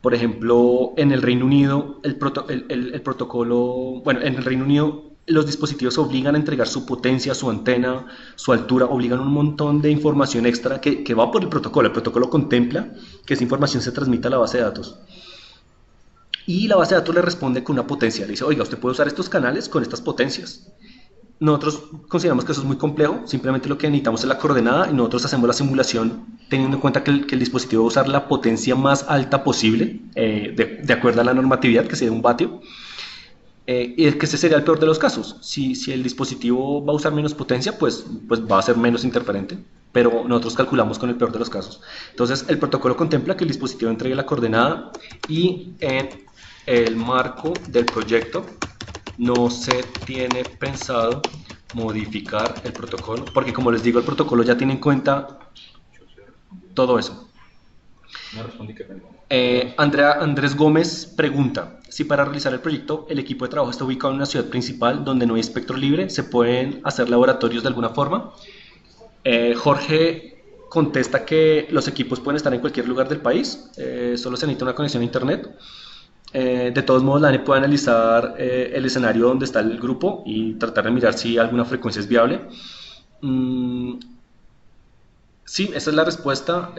Por ejemplo, en el Reino Unido, el protocolo, bueno, en el Reino Unido los dispositivos obligan a entregar su potencia, su antena, su altura, obligan un montón de información extra que va por el protocolo. El protocolo contempla que esa información se transmita a la base de datos. Y la base de datos le responde con una potencia. Le dice, oiga, usted puede usar estos canales con estas potencias. Nosotros consideramos que eso es muy complejo, simplemente lo que necesitamos es la coordenada y nosotros hacemos la simulación teniendo en cuenta que el dispositivo va a usar la potencia más alta posible, de acuerdo a la normatividad, que sería un vatio. Y es que ese sería el peor de los casos. Si el dispositivo va a usar menos potencia, pues va a ser menos interferente, pero nosotros calculamos con el peor de los casos. Entonces, el protocolo contempla que el dispositivo entregue la coordenada y en el marco del proyecto no se tiene pensado modificar el protocolo, porque como les digo, el protocolo ya tiene en cuenta todo eso. Andrés Gómez pregunta si para realizar el proyecto el equipo de trabajo está ubicado en una ciudad principal donde no hay espectro libre, ¿se pueden hacer laboratorios de alguna forma? Jorge contesta que los equipos pueden estar en cualquier lugar del país, solo se necesita una conexión a internet. De todos modos, la ANE puede analizar el escenario donde está el grupo y tratar de mirar si alguna frecuencia es viable. Sí, esa es la respuesta.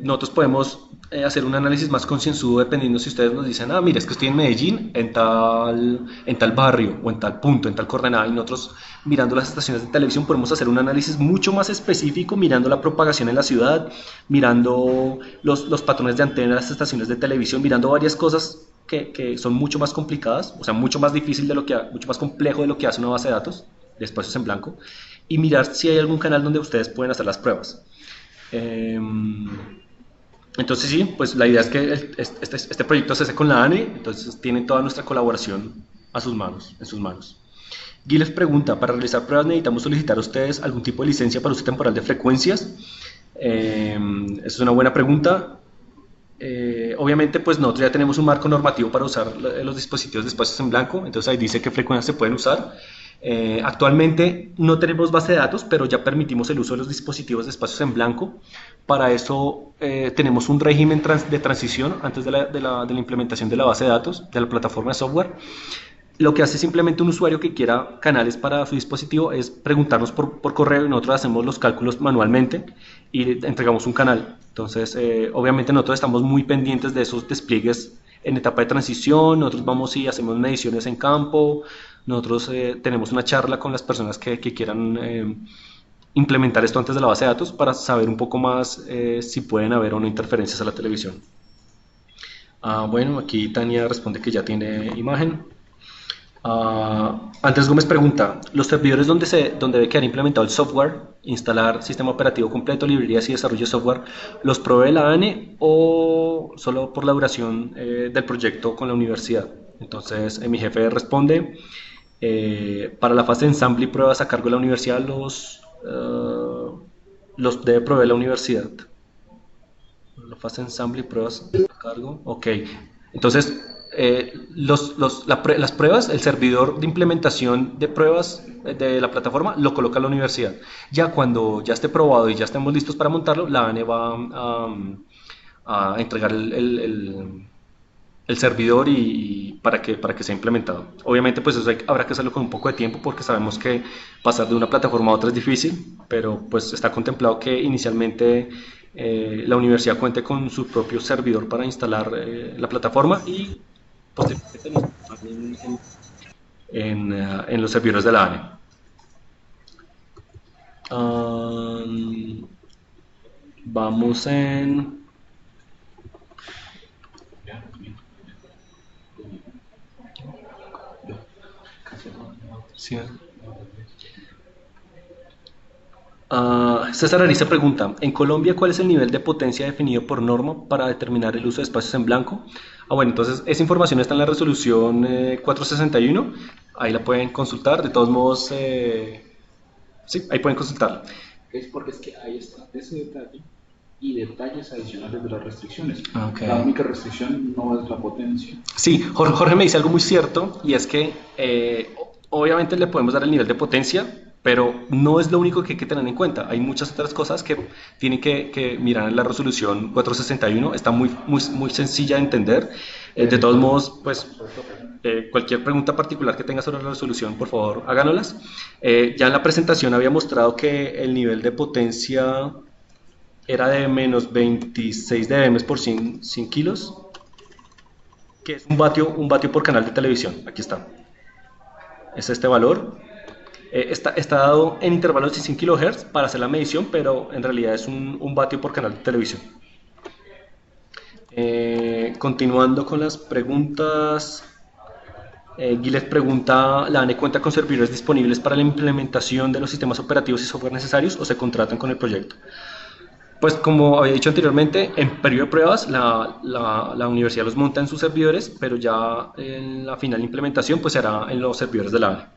Nosotros podemos hacer un análisis más concienzudo dependiendo si ustedes nos dicen, mire, es que estoy en Medellín, en tal barrio o en tal punto, en tal coordenada, y nosotros mirando las estaciones de televisión podemos hacer un análisis mucho más específico, mirando la propagación en la ciudad, mirando los patrones de antena de las estaciones de televisión, mirando varias cosas que son mucho más complicadas, o sea, mucho más difícil mucho más complejo de lo que hace una base de datos de espacios en blanco, y mirar si hay algún canal donde ustedes pueden hacer las pruebas. Entonces sí, pues la idea es que este proyecto se hace con la ANE, entonces tiene toda nuestra colaboración en sus manos. Giles pregunta, ¿para realizar pruebas necesitamos solicitar a ustedes algún tipo de licencia para uso temporal de frecuencias? Esa es una buena pregunta. Obviamente pues nosotros ya tenemos un marco normativo para usar los dispositivos de espacios en blanco, entonces ahí dice qué frecuencias se pueden usar. Actualmente no tenemos base de datos, pero ya permitimos el uso de los dispositivos de espacios en blanco. Para eso tenemos un régimen de transición antes de la implementación de la base de datos, de la plataforma de software. Lo que hace simplemente un usuario que quiera canales para su dispositivo es preguntarnos por correo y nosotros hacemos los cálculos manualmente y entregamos un canal. Entonces, obviamente nosotros estamos muy pendientes de esos despliegues en etapa de transición, nosotros vamos y hacemos mediciones en campo, nosotros tenemos una charla con las personas que quieran implementar esto antes de la base de datos para saber un poco más si pueden haber o no interferencias a la televisión. Bueno, aquí Tania responde que ya tiene imagen. Andrés Gómez pregunta, ¿los servidores donde debe quedar implementado el software, instalar sistema operativo completo, librerías y desarrollo de software, los provee la ANE o solo por la duración del proyecto con la universidad? Entonces, mi jefe responde, para la fase de ensamble y pruebas a cargo de la universidad los debe proveer la universidad. La fase de ensamble y pruebas a cargo. Ok. Entonces, las pruebas, el servidor de implementación de pruebas de la plataforma lo coloca la universidad. Ya cuando ya esté probado y ya estemos listos para montarlo, la ANE va a entregar el servidor y para que sea implementado. Obviamente, pues eso habrá que hacerlo con un poco de tiempo porque sabemos que pasar de una plataforma a otra es difícil, pero pues está contemplado que inicialmente la universidad cuente con su propio servidor para instalar la plataforma y posteriormente en los servidores de la ANE. Vamos en... Sí. César Ariza pregunta, ¿en Colombia cuál es el nivel de potencia definido por norma para determinar el uso de espacios en blanco? Bueno, entonces esa información está en la resolución 461, ahí la pueden consultar, de todos modos, sí, ahí pueden consultarla. Es porque es que ahí está ese detalle y detalles adicionales de las restricciones. Okay. La única restricción no es la potencia. Sí, Jorge me dice algo muy cierto y es que obviamente le podemos dar el nivel de potencia, pero no es lo único que hay que tener en cuenta. Hay muchas otras cosas que tienen que mirar en la resolución 461. Está muy sencilla de entender. De todos modos, pues cualquier pregunta particular que tenga sobre la resolución, por favor, háganoslas. Ya en la presentación había mostrado que el nivel de potencia era de menos 26 dB por 100 kilos, que es un vatio por canal de televisión. Aquí está. Es este valor. Está dado en intervalos de 100 kHz para hacer la medición, pero en realidad es un vatio por canal de televisión. Continuando con las preguntas, Giles pregunta, ¿la ANE cuenta con servidores disponibles para la implementación de los sistemas operativos y software necesarios o se contratan con el proyecto? Pues como había dicho anteriormente, en periodo de pruebas la universidad los monta en sus servidores, pero ya en la final implementación pues se hará en los servidores de la ANE.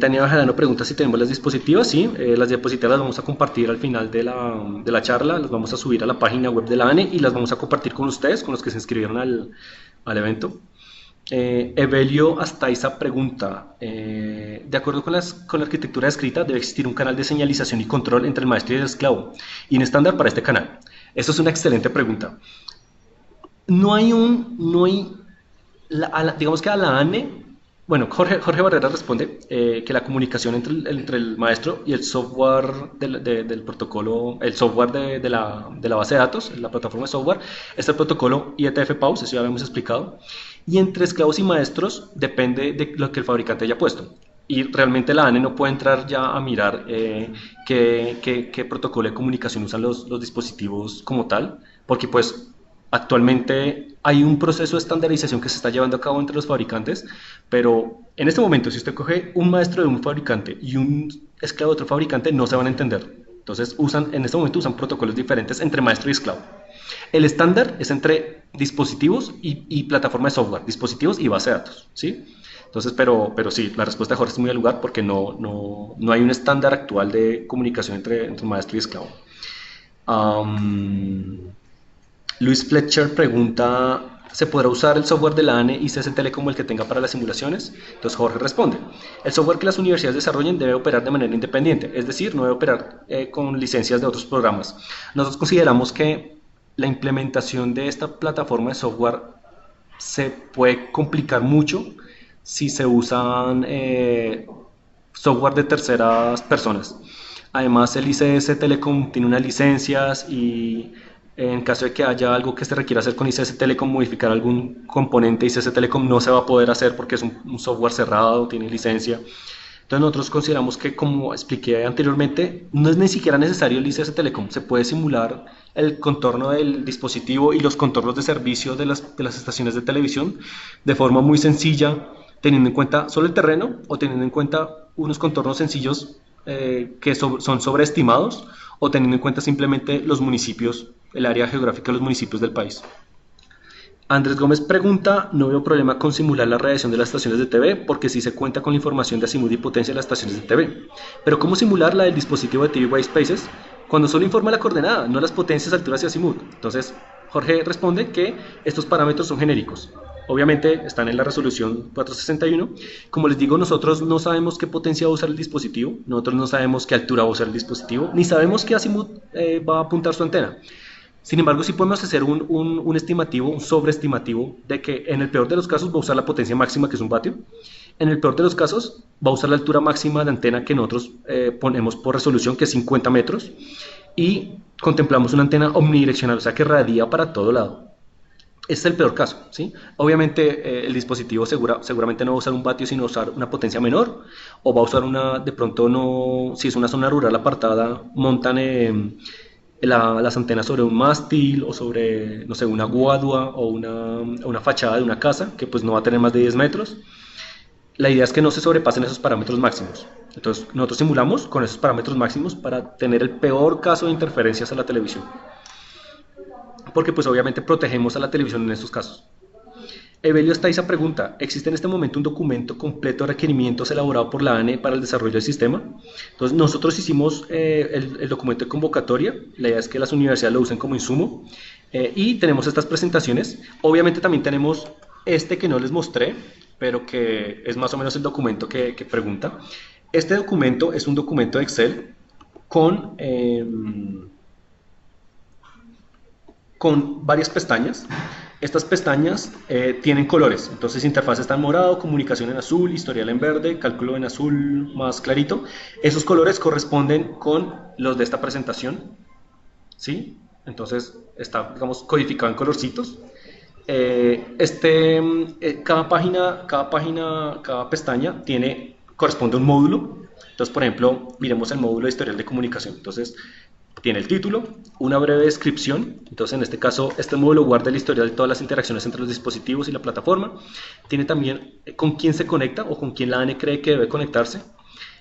Tania Bajarano pregunta si tenemos las diapositivas. Sí, las diapositivas las vamos a compartir al final de la charla, las vamos a subir a la página web de la ANE y las vamos a compartir con ustedes, con los que se inscribieron al evento. Evelio Astaiza pregunta, de acuerdo con la arquitectura descrita, debe existir un canal de señalización y control entre el maestro y el esclavo, y un estándar para este canal. Esto es una excelente pregunta. Digamos que a la ANE, bueno, Jorge Barrera responde que la comunicación entre el maestro y el software del protocolo, el software de la base de datos, la plataforma de software, es el protocolo IETF-PAUS, eso ya lo hemos explicado, y entre esclavos y maestros depende de lo que el fabricante haya puesto. Y realmente la ANE no puede entrar ya a mirar qué protocolo de comunicación usan los dispositivos como tal, porque pues actualmente hay un proceso de estandarización que se está llevando a cabo entre los fabricantes, pero en este momento si usted coge un maestro de un fabricante y un esclavo de otro fabricante no se van a entender. Entonces en este momento usan protocolos diferentes entre maestro y esclavo. El estándar es entre dispositivos y plataforma de software, dispositivos y base de datos, ¿sí? Entonces, pero sí, la respuesta de Jorge es muy al lugar porque no hay un estándar actual de comunicación entre maestro y esclavo. Luis Fletcher pregunta, ¿se podrá usar el software de la ANE y CSTL como el que tenga para las simulaciones? Entonces Jorge responde, el software que las universidades desarrollen debe operar de manera independiente, es decir, no debe operar con licencias de otros programas. Nosotros consideramos que la implementación de esta plataforma de software se puede complicar mucho si se usan software de terceras personas. Además, el ICS Telecom tiene unas licencias y en caso de que haya algo que se requiera hacer con ICS Telecom, modificar algún componente ICS Telecom no se va a poder hacer porque es un software cerrado, tiene licencia. Entonces nosotros consideramos que, como expliqué anteriormente, no es ni siquiera necesario el ICS Telecom, se puede simular el contorno del dispositivo y los contornos de servicio de las estaciones de televisión de forma muy sencilla, teniendo en cuenta solo el terreno o teniendo en cuenta unos contornos sencillos son sobreestimados o teniendo en cuenta simplemente los municipios, el área geográfica de los municipios del país. Andrés Gómez pregunta, no veo problema con simular la radiación de las estaciones de TV porque sí se cuenta con la información de azimut y potencia de las estaciones de TV. Pero ¿cómo simular la del dispositivo de TV White Spaces cuando solo informa la coordenada, no las potencias, alturas y azimut? Entonces, Jorge responde que estos parámetros son genéricos. Obviamente están en la resolución 461. Como les digo, nosotros no sabemos qué potencia va a usar el dispositivo, nosotros no sabemos qué altura va a usar el dispositivo, ni sabemos qué azimut va a apuntar su antena. Sin embargo, sí podemos hacer un estimativo, un sobreestimativo, de que en el peor de los casos va a usar la potencia máxima, que es un vatio. En el peor de los casos va a usar la altura máxima de antena que nosotros ponemos por resolución, que es 50 metros. Y contemplamos una antena omnidireccional, o sea que radia para todo lado. Este es el peor caso, ¿sí? Obviamente el dispositivo seguramente no va a usar un vatio, sino usar una potencia menor, o va a usar de pronto no, si es una zona rural apartada, montan las antenas sobre un mástil o sobre, no sé, una guadua o una fachada de una casa que pues no va a tener más de 10 metros. La idea es que no se sobrepasen esos parámetros máximos. Entonces nosotros simulamos con esos parámetros máximos para tener el peor caso de interferencias a la televisión. Porque pues obviamente protegemos a la televisión en estos casos. Evelio Estaiza pregunta, ¿existe en este momento un documento completo de requerimientos elaborado por la ANE para el desarrollo del sistema? Entonces nosotros hicimos el documento de convocatoria, la idea es que las universidades lo usen como insumo, y tenemos estas presentaciones. Obviamente también tenemos este que no les mostré, pero que es más o menos el documento que pregunta. Este documento es un documento de Excel con varias pestañas. Estas pestañas tienen colores, entonces interfaz está en morado, comunicación en azul, historial en verde, cálculo en azul más clarito. Esos colores corresponden con los de esta presentación, ¿sí? Entonces está, digamos, codificado en colorcitos. Cada pestaña corresponde a un módulo. Entonces, por ejemplo, miremos el módulo de historial de comunicación. Entonces, tiene el título, una breve descripción. Entonces, en este caso, este módulo guarda el historial de todas las interacciones entre los dispositivos y la plataforma. Tiene también con quién se conecta o con quién la ANE cree que debe conectarse.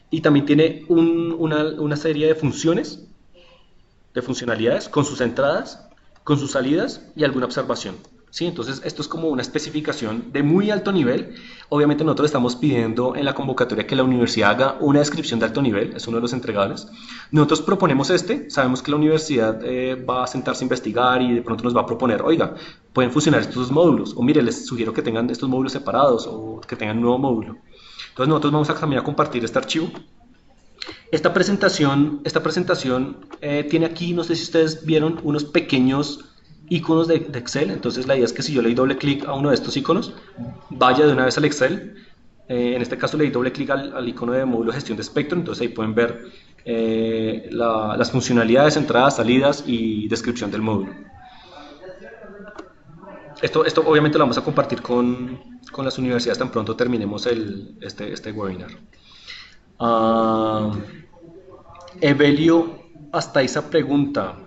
Y también tiene una serie de funciones, de funcionalidades, con sus entradas, con sus salidas y alguna observación. ¿Sí? Entonces, esto es como una especificación de muy alto nivel. Obviamente nosotros estamos pidiendo en la convocatoria que la universidad haga una descripción de alto nivel, es uno de los entregables. Nosotros proponemos sabemos que la universidad va a sentarse a investigar y de pronto nos va a proponer, oiga, pueden fusionar estos dos módulos, o mire, les sugiero que tengan estos módulos separados o que tengan un nuevo módulo. Entonces nosotros vamos a también a compartir este archivo. Esta presentación tiene aquí, no sé si ustedes vieron, unos pequeños iconos de Excel. Entonces la idea es que si yo le doy doble clic a uno de estos iconos, vaya de una vez al Excel. En este caso le doy doble clic al icono de módulo de gestión de espectro, entonces ahí pueden ver las funcionalidades, entradas, salidas y descripción del módulo. Esto obviamente lo vamos a compartir con las universidades tan pronto terminemos este webinar. Evelio Astaiza pregunta,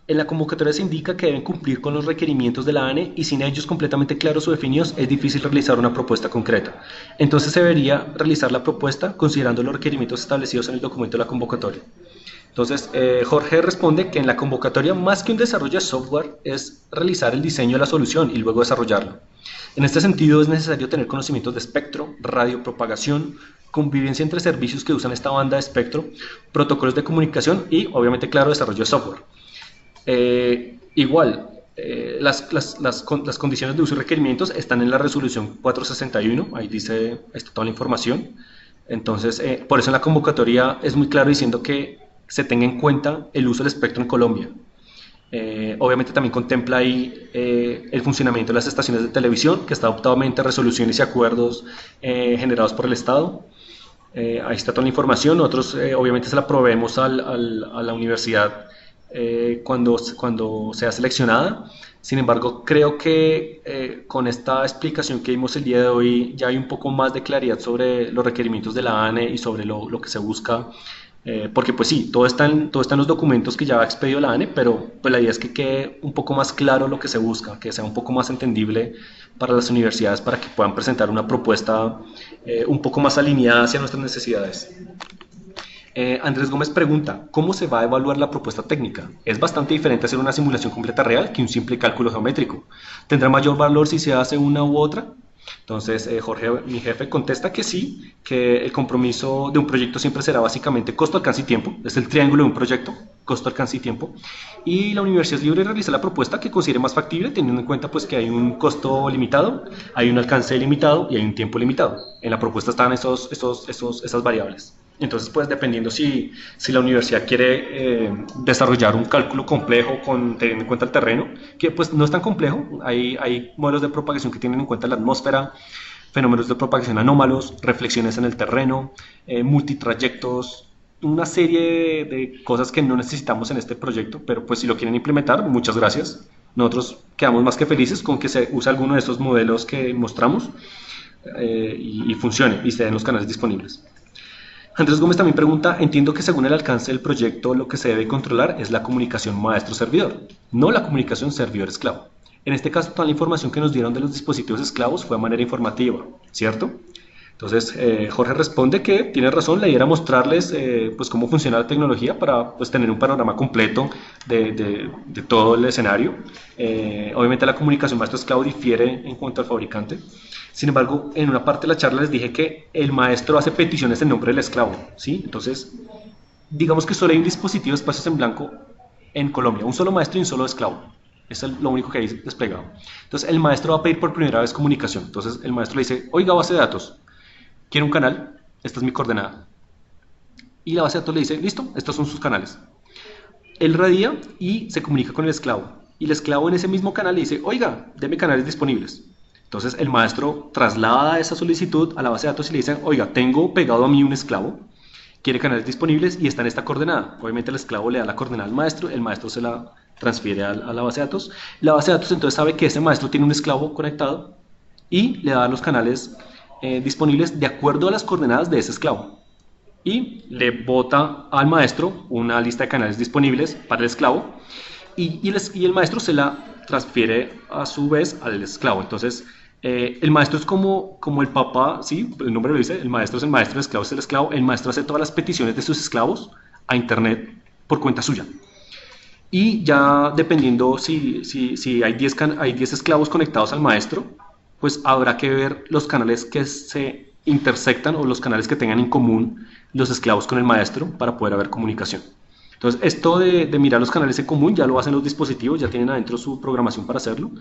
en la convocatoria se indica que deben cumplir con los requerimientos de la ANE y sin ellos completamente claros o definidos es difícil realizar una propuesta concreta. Entonces se debería realizar la propuesta considerando los requerimientos establecidos en el documento de la convocatoria. Entonces Jorge responde que en la convocatoria más que un desarrollo de software es realizar el diseño de la solución y luego desarrollarlo. En este sentido es necesario tener conocimientos de espectro, radiopropagación, convivencia entre servicios que usan esta banda de espectro, protocolos de comunicación y obviamente claro desarrollo de software. Las condiciones de uso y requerimientos están en la resolución 461, ahí está toda la información. Entonces, por eso en la convocatoria es muy claro diciendo que se tenga en cuenta el uso del espectro en Colombia. Obviamente también contempla ahí el funcionamiento de las estaciones de televisión, que está adoptado mediante resoluciones y acuerdos generados por el Estado. Ahí está toda la información. Nosotros obviamente se la proveemos a la universidad cuando sea seleccionada. Sin embargo, creo que con esta explicación que vimos el día de hoy ya hay un poco más de claridad sobre los requerimientos de la ANE y sobre lo que se busca. Porque pues sí, todo está en los documentos que ya ha expedido la ANE, pero pues la idea es que quede un poco más claro lo que se busca, que sea un poco más entendible para las universidades para que puedan presentar una propuesta un poco más alineada hacia nuestras necesidades. Andrés Gómez pregunta, ¿cómo se va a evaluar la propuesta técnica? Es bastante diferente hacer una simulación completa real que un simple cálculo geométrico. ¿Tendrá mayor valor si se hace una u otra? Entonces, Jorge, mi jefe, contesta que sí, que el compromiso de un proyecto siempre será básicamente costo, alcance y tiempo. Es el triángulo de un proyecto, costo, alcance y tiempo. Y la universidad es libre de realizar la propuesta que considere más factible, teniendo en cuenta pues, que hay un costo limitado, hay un alcance limitado y hay un tiempo limitado. En la propuesta están esas variables. Entonces, pues dependiendo si la universidad quiere desarrollar un cálculo complejo teniendo en cuenta el terreno, que pues no es tan complejo, hay modelos de propagación que tienen en cuenta la atmósfera, fenómenos de propagación anómalos, reflexiones en el terreno, multitrayectos, una serie de cosas que no necesitamos en este proyecto, pero pues si lo quieren implementar, muchas gracias. Nosotros quedamos más que felices con que se use alguno de estos modelos que mostramos y funcione y se den los canales disponibles. Andrés Gómez también pregunta, entiendo que según el alcance del proyecto lo que se debe controlar es la comunicación maestro-servidor, no la comunicación servidor-esclavo. En este caso, toda la información que nos dieron de los dispositivos esclavos fue de manera informativa, ¿cierto? Entonces, Jorge responde que tiene razón, la idea era mostrarles pues, cómo funciona la tecnología para pues, tener un panorama completo de todo el escenario. Obviamente la comunicación maestro-esclavo difiere en cuanto al fabricante. Sin embargo, en una parte de la charla les dije que el maestro hace peticiones en nombre del esclavo, ¿sí? Entonces, digamos que solo hay un dispositivo de espacios en blanco en Colombia, un solo maestro y un solo esclavo. Eso es lo único que hay desplegado. Entonces, el maestro va a pedir por primera vez comunicación. Entonces, el maestro le dice, oiga, base de datos, quiero un canal, esta es mi coordenada. Y la base de datos le dice, listo, estos son sus canales. Él radia y se comunica con el esclavo. Y el esclavo en ese mismo canal le dice, oiga, deme canales disponibles. Entonces el maestro traslada esa solicitud a la base de datos y le dice, oiga, tengo pegado a mí un esclavo, quiere canales disponibles y está en esta coordenada. Obviamente el esclavo le da la coordenada al maestro, el maestro se la transfiere a la base de datos. La base de datos entonces sabe que ese maestro tiene un esclavo conectado y le da los canales disponibles de acuerdo a las coordenadas de ese esclavo. Y le bota al maestro una lista de canales disponibles para el esclavo y el maestro se la transfiere a su vez al esclavo. Entonces, el maestro es como el papá, ¿sí? El nombre lo dice, el maestro es el maestro, el esclavo es el esclavo. El maestro hace todas las peticiones de sus esclavos a internet por cuenta suya. Y ya dependiendo si hay 10 esclavos conectados al maestro, pues habrá que ver los canales que se intersectan o los canales que tengan en común los esclavos con el maestro para poder haber comunicación. Entonces, esto de mirar los canales en común ya lo hacen los dispositivos, ya tienen adentro su programación para hacerlo.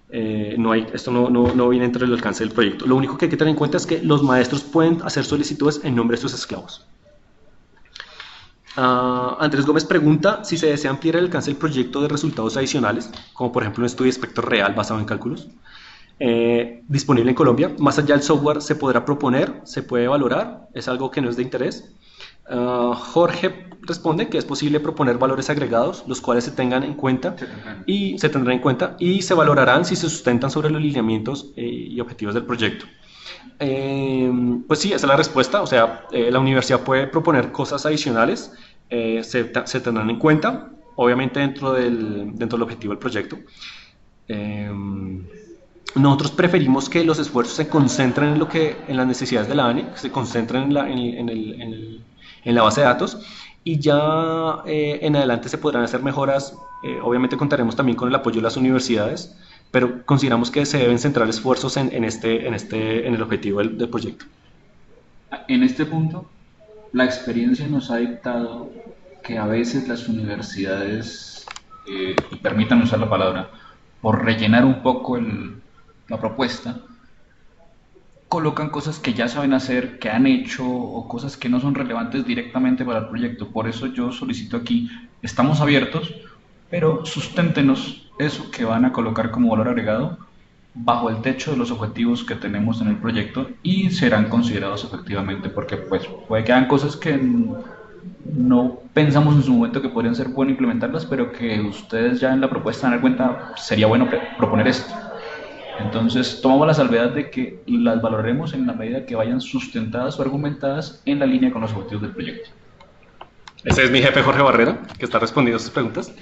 Esto no viene dentro del alcance del proyecto. Lo único que hay que tener en cuenta es que los maestros pueden hacer solicitudes en nombre de sus esclavos. Andrés Gómez pregunta si se desea ampliar el alcance del proyecto de resultados adicionales, como por ejemplo un estudio de espectro real basado en cálculos, disponible en Colombia. Más allá del software se podrá proponer, se puede valorar, es algo que no es de interés. Jorge responde que es posible proponer valores agregados, los cuales se tengan en cuenta y se tendrán en cuenta y se valorarán si se sustentan sobre los lineamientos y objetivos del proyecto. Pues sí, esa es la respuesta. O sea, la universidad puede proponer cosas adicionales, se tendrán en cuenta, obviamente dentro del objetivo del proyecto. Nosotros preferimos que los esfuerzos se concentren en las necesidades de la ANE, que se concentren en la base de datos y ya en adelante se podrán hacer mejoras. Obviamente contaremos también con el apoyo de las universidades, pero consideramos que se deben centrar esfuerzos en el objetivo del proyecto. En este punto, la experiencia nos ha dictado que a veces las universidades, y permítanme usar la palabra, por rellenar un poco la propuesta, colocan cosas que ya saben hacer, que han hecho, o cosas que no son relevantes directamente para el proyecto. Por eso yo solicito aquí, estamos abiertos, pero susténtenos eso que van a colocar como valor agregado bajo el techo de los objetivos que tenemos en el proyecto y serán considerados efectivamente, porque pues puede que hayan cosas que no pensamos en su momento que podrían ser bueno implementarlas, pero que ustedes ya en la propuesta dan cuenta sería bueno proponer esto. Entonces tomamos la salvedad de que las valoraremos en la medida que vayan sustentadas o argumentadas en la línea con los objetivos del proyecto. Ese es mi jefe Jorge Barrera, que está respondiendo sus preguntas.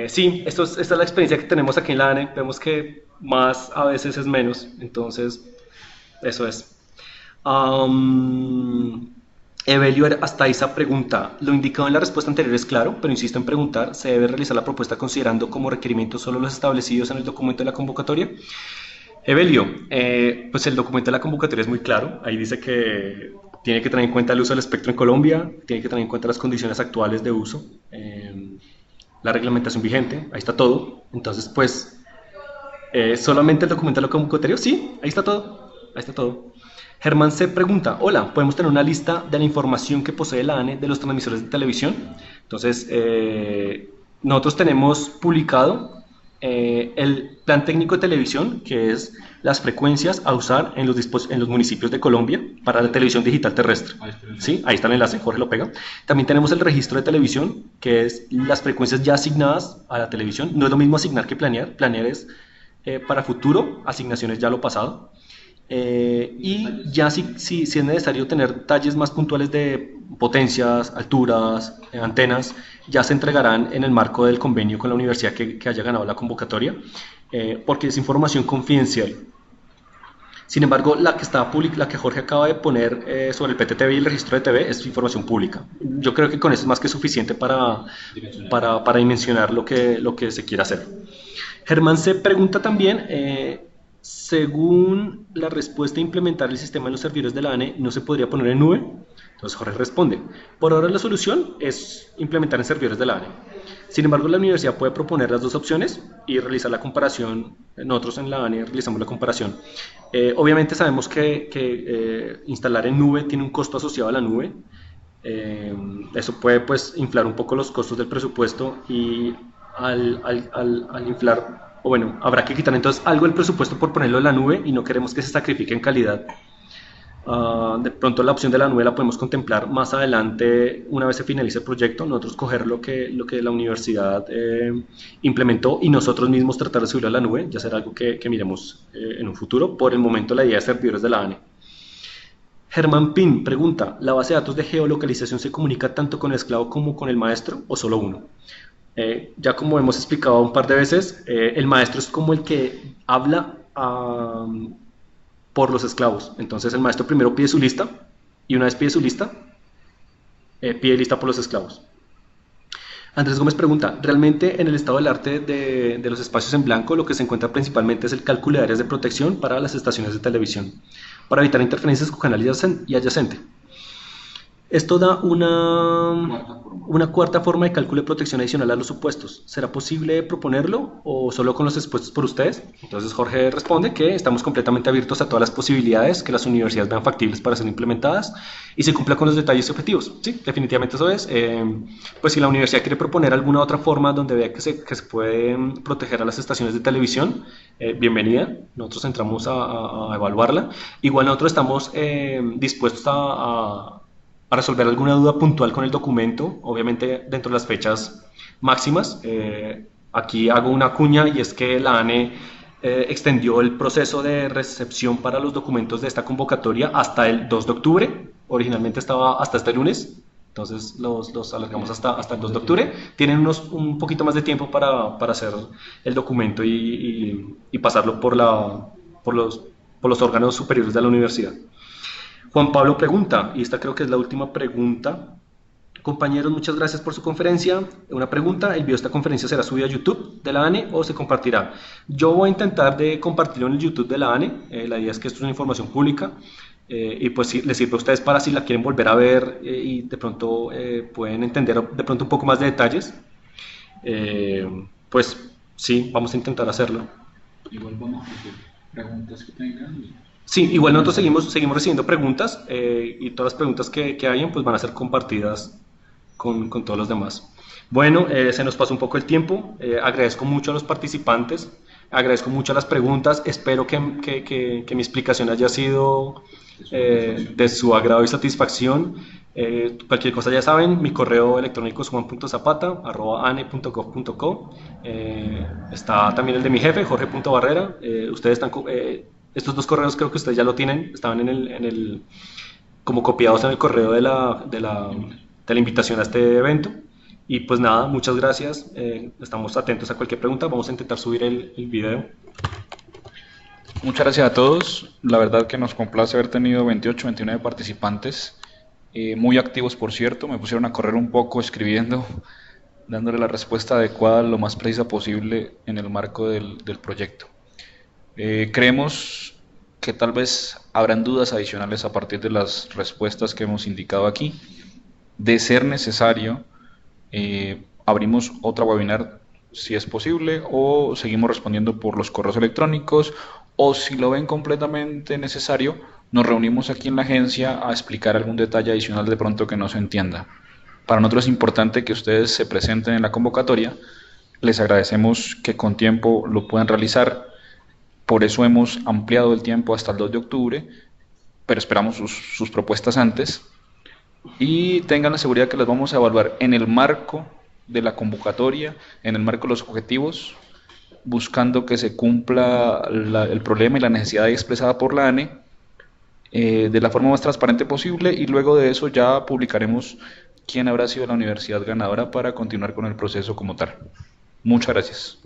Sí, esta es la experiencia que tenemos aquí en la ANE. Vemos que más a veces es menos, entonces eso es. Evelio Astaiza pregunta, lo indicado en la respuesta anterior es claro, pero insisto en preguntar, ¿se debe realizar la propuesta considerando como requerimientos solo los establecidos en el documento de la convocatoria? Evelio, pues el documento de la convocatoria es muy claro, ahí dice que tiene que tener en cuenta el uso del espectro en Colombia, tiene que tener en cuenta las condiciones actuales de uso, la reglamentación vigente, ahí está todo, entonces pues solamente el documento de la convocatoria, sí, ahí está todo, ahí está todo. Germán se pregunta, hola, ¿podemos tener una lista de la información que posee la ANE de los transmisores de televisión? Entonces, nosotros tenemos publicado el plan técnico de televisión, que es las frecuencias a usar en los municipios de Colombia para la televisión digital terrestre. ¿Sí? Ahí está el enlace, Jorge lo pega. También tenemos el registro de televisión, que es las frecuencias ya asignadas a la televisión. No es lo mismo asignar que planear. Planear es para futuro, asignaciones ya lo pasado. Y ya si es necesario tener detalles más puntuales de potencias, alturas, antenas, ya se entregarán en el marco del convenio con la universidad que haya ganado la convocatoria, porque es información confidencial. Sin embargo, la que Jorge acaba de poner sobre el PTTV y el registro de TV es información pública. Yo creo que con eso es más que suficiente para dimensionar lo que se quiere hacer. Germán se pregunta también, según la respuesta, implementar el sistema en los servidores de la ANE no se podría poner en nube. Entonces Jorge responde, por ahora la solución es implementar en servidores de la ANE. Sin embargo, la universidad puede proponer las dos opciones y realizar la comparación. Nosotros en la ANE realizamos la comparación. Obviamente sabemos que instalar en nube tiene un costo asociado a la nube. Eso puede pues inflar un poco los costos del presupuesto y al inflar, o bueno, habrá que quitar entonces algo del presupuesto por ponerlo en la nube y no queremos que se sacrifique en calidad. De pronto la opción de la nube la podemos contemplar más adelante una vez se finalice el proyecto, nosotros coger lo que la universidad implementó y nosotros mismos tratar de subirlo a la nube, ya será algo que miremos en un futuro. Por el momento la idea es servidores de la ANE. Germán Pin pregunta, ¿la base de datos de geolocalización se comunica tanto con el esclavo como con el maestro o solo uno? Ya como hemos explicado un par de veces, el maestro es como el que habla por los esclavos. Entonces el maestro primero pide su lista y una vez pide su lista, pide lista por los esclavos. Andrés Gómez pregunta, ¿realmente en el estado del arte de los espacios en blanco lo que se encuentra principalmente es el cálculo de áreas de protección para las estaciones de televisión, para evitar interferencias con canal y adyacente? Esto da una cuarta forma de cálculo de protección adicional a los supuestos. ¿Será posible proponerlo o solo con los expuestos por ustedes? Entonces Jorge responde que estamos completamente abiertos a todas las posibilidades que las universidades vean factibles para ser implementadas y se cumpla con los detalles y objetivos. Sí, definitivamente eso es. Pues si la universidad quiere proponer alguna otra forma donde vea que se puede proteger a las estaciones de televisión, bienvenida. Nosotros entramos a evaluarla. Igual nosotros estamos dispuestos a resolver alguna duda puntual con el documento, obviamente dentro de las fechas máximas. Aquí hago una cuña y es que la ANE extendió el proceso de recepción para los documentos de esta convocatoria hasta el 2 de octubre, originalmente estaba hasta este lunes, entonces los alargamos hasta el 2 de octubre. Tienen un poquito más de tiempo para hacer el documento y pasarlo por los órganos superiores de la universidad. Juan Pablo pregunta, y esta creo que es la última pregunta. Compañeros, muchas gracias por su conferencia. Una pregunta, ¿el video de esta conferencia será subido a YouTube de la ANE o se compartirá? Yo voy a intentar de compartirlo en el YouTube de la ANE. La idea es que esto es una información pública y pues sí, les sirve a ustedes para si la quieren volver a ver y de pronto pueden entender de pronto un poco más de detalles. Pues sí, vamos a intentar hacerlo. Igual vamos a hacer preguntas que tengan. Sí, igual nosotros seguimos recibiendo preguntas y todas las preguntas que hayan pues van a ser compartidas con todos los demás. Bueno, se nos pasó un poco el tiempo. Agradezco mucho a los participantes, agradezco mucho las preguntas. Espero que mi explicación haya sido de su agrado y satisfacción. Cualquier cosa ya saben, mi correo electrónico es juan.zapata@ane.gov.co. Está también el de mi jefe, jorge.barrera. Ustedes están, estos dos correos creo que ustedes ya lo tienen, estaban como copiados en el correo de la invitación a este evento. Y pues nada, muchas gracias. Estamos atentos a cualquier pregunta. Vamos a intentar subir el video. Muchas gracias a todos. La verdad que nos complace haber tenido 28, 29 participantes, muy activos por cierto. Me pusieron a correr un poco escribiendo, dándole la respuesta adecuada lo más precisa posible en el marco del proyecto. Creemos que tal vez habrán dudas adicionales a partir de las respuestas que hemos indicado aquí. De ser necesario, abrimos otra webinar si es posible, o seguimos respondiendo por los correos electrónicos, o si lo ven completamente necesario, nos reunimos aquí en la agencia a explicar algún detalle adicional de pronto que no se entienda. Para nosotros es importante que ustedes se presenten en la convocatoria. Les agradecemos que con tiempo lo puedan realizar. Por eso hemos ampliado el tiempo hasta el 2 de octubre, pero esperamos sus propuestas antes. Y tengan la seguridad que las vamos a evaluar en el marco de la convocatoria, en el marco de los objetivos, buscando que se cumpla el problema y la necesidad expresada por la ANE de la forma más transparente posible, y luego de eso ya publicaremos quién habrá sido la universidad ganadora para continuar con el proceso como tal. Muchas gracias.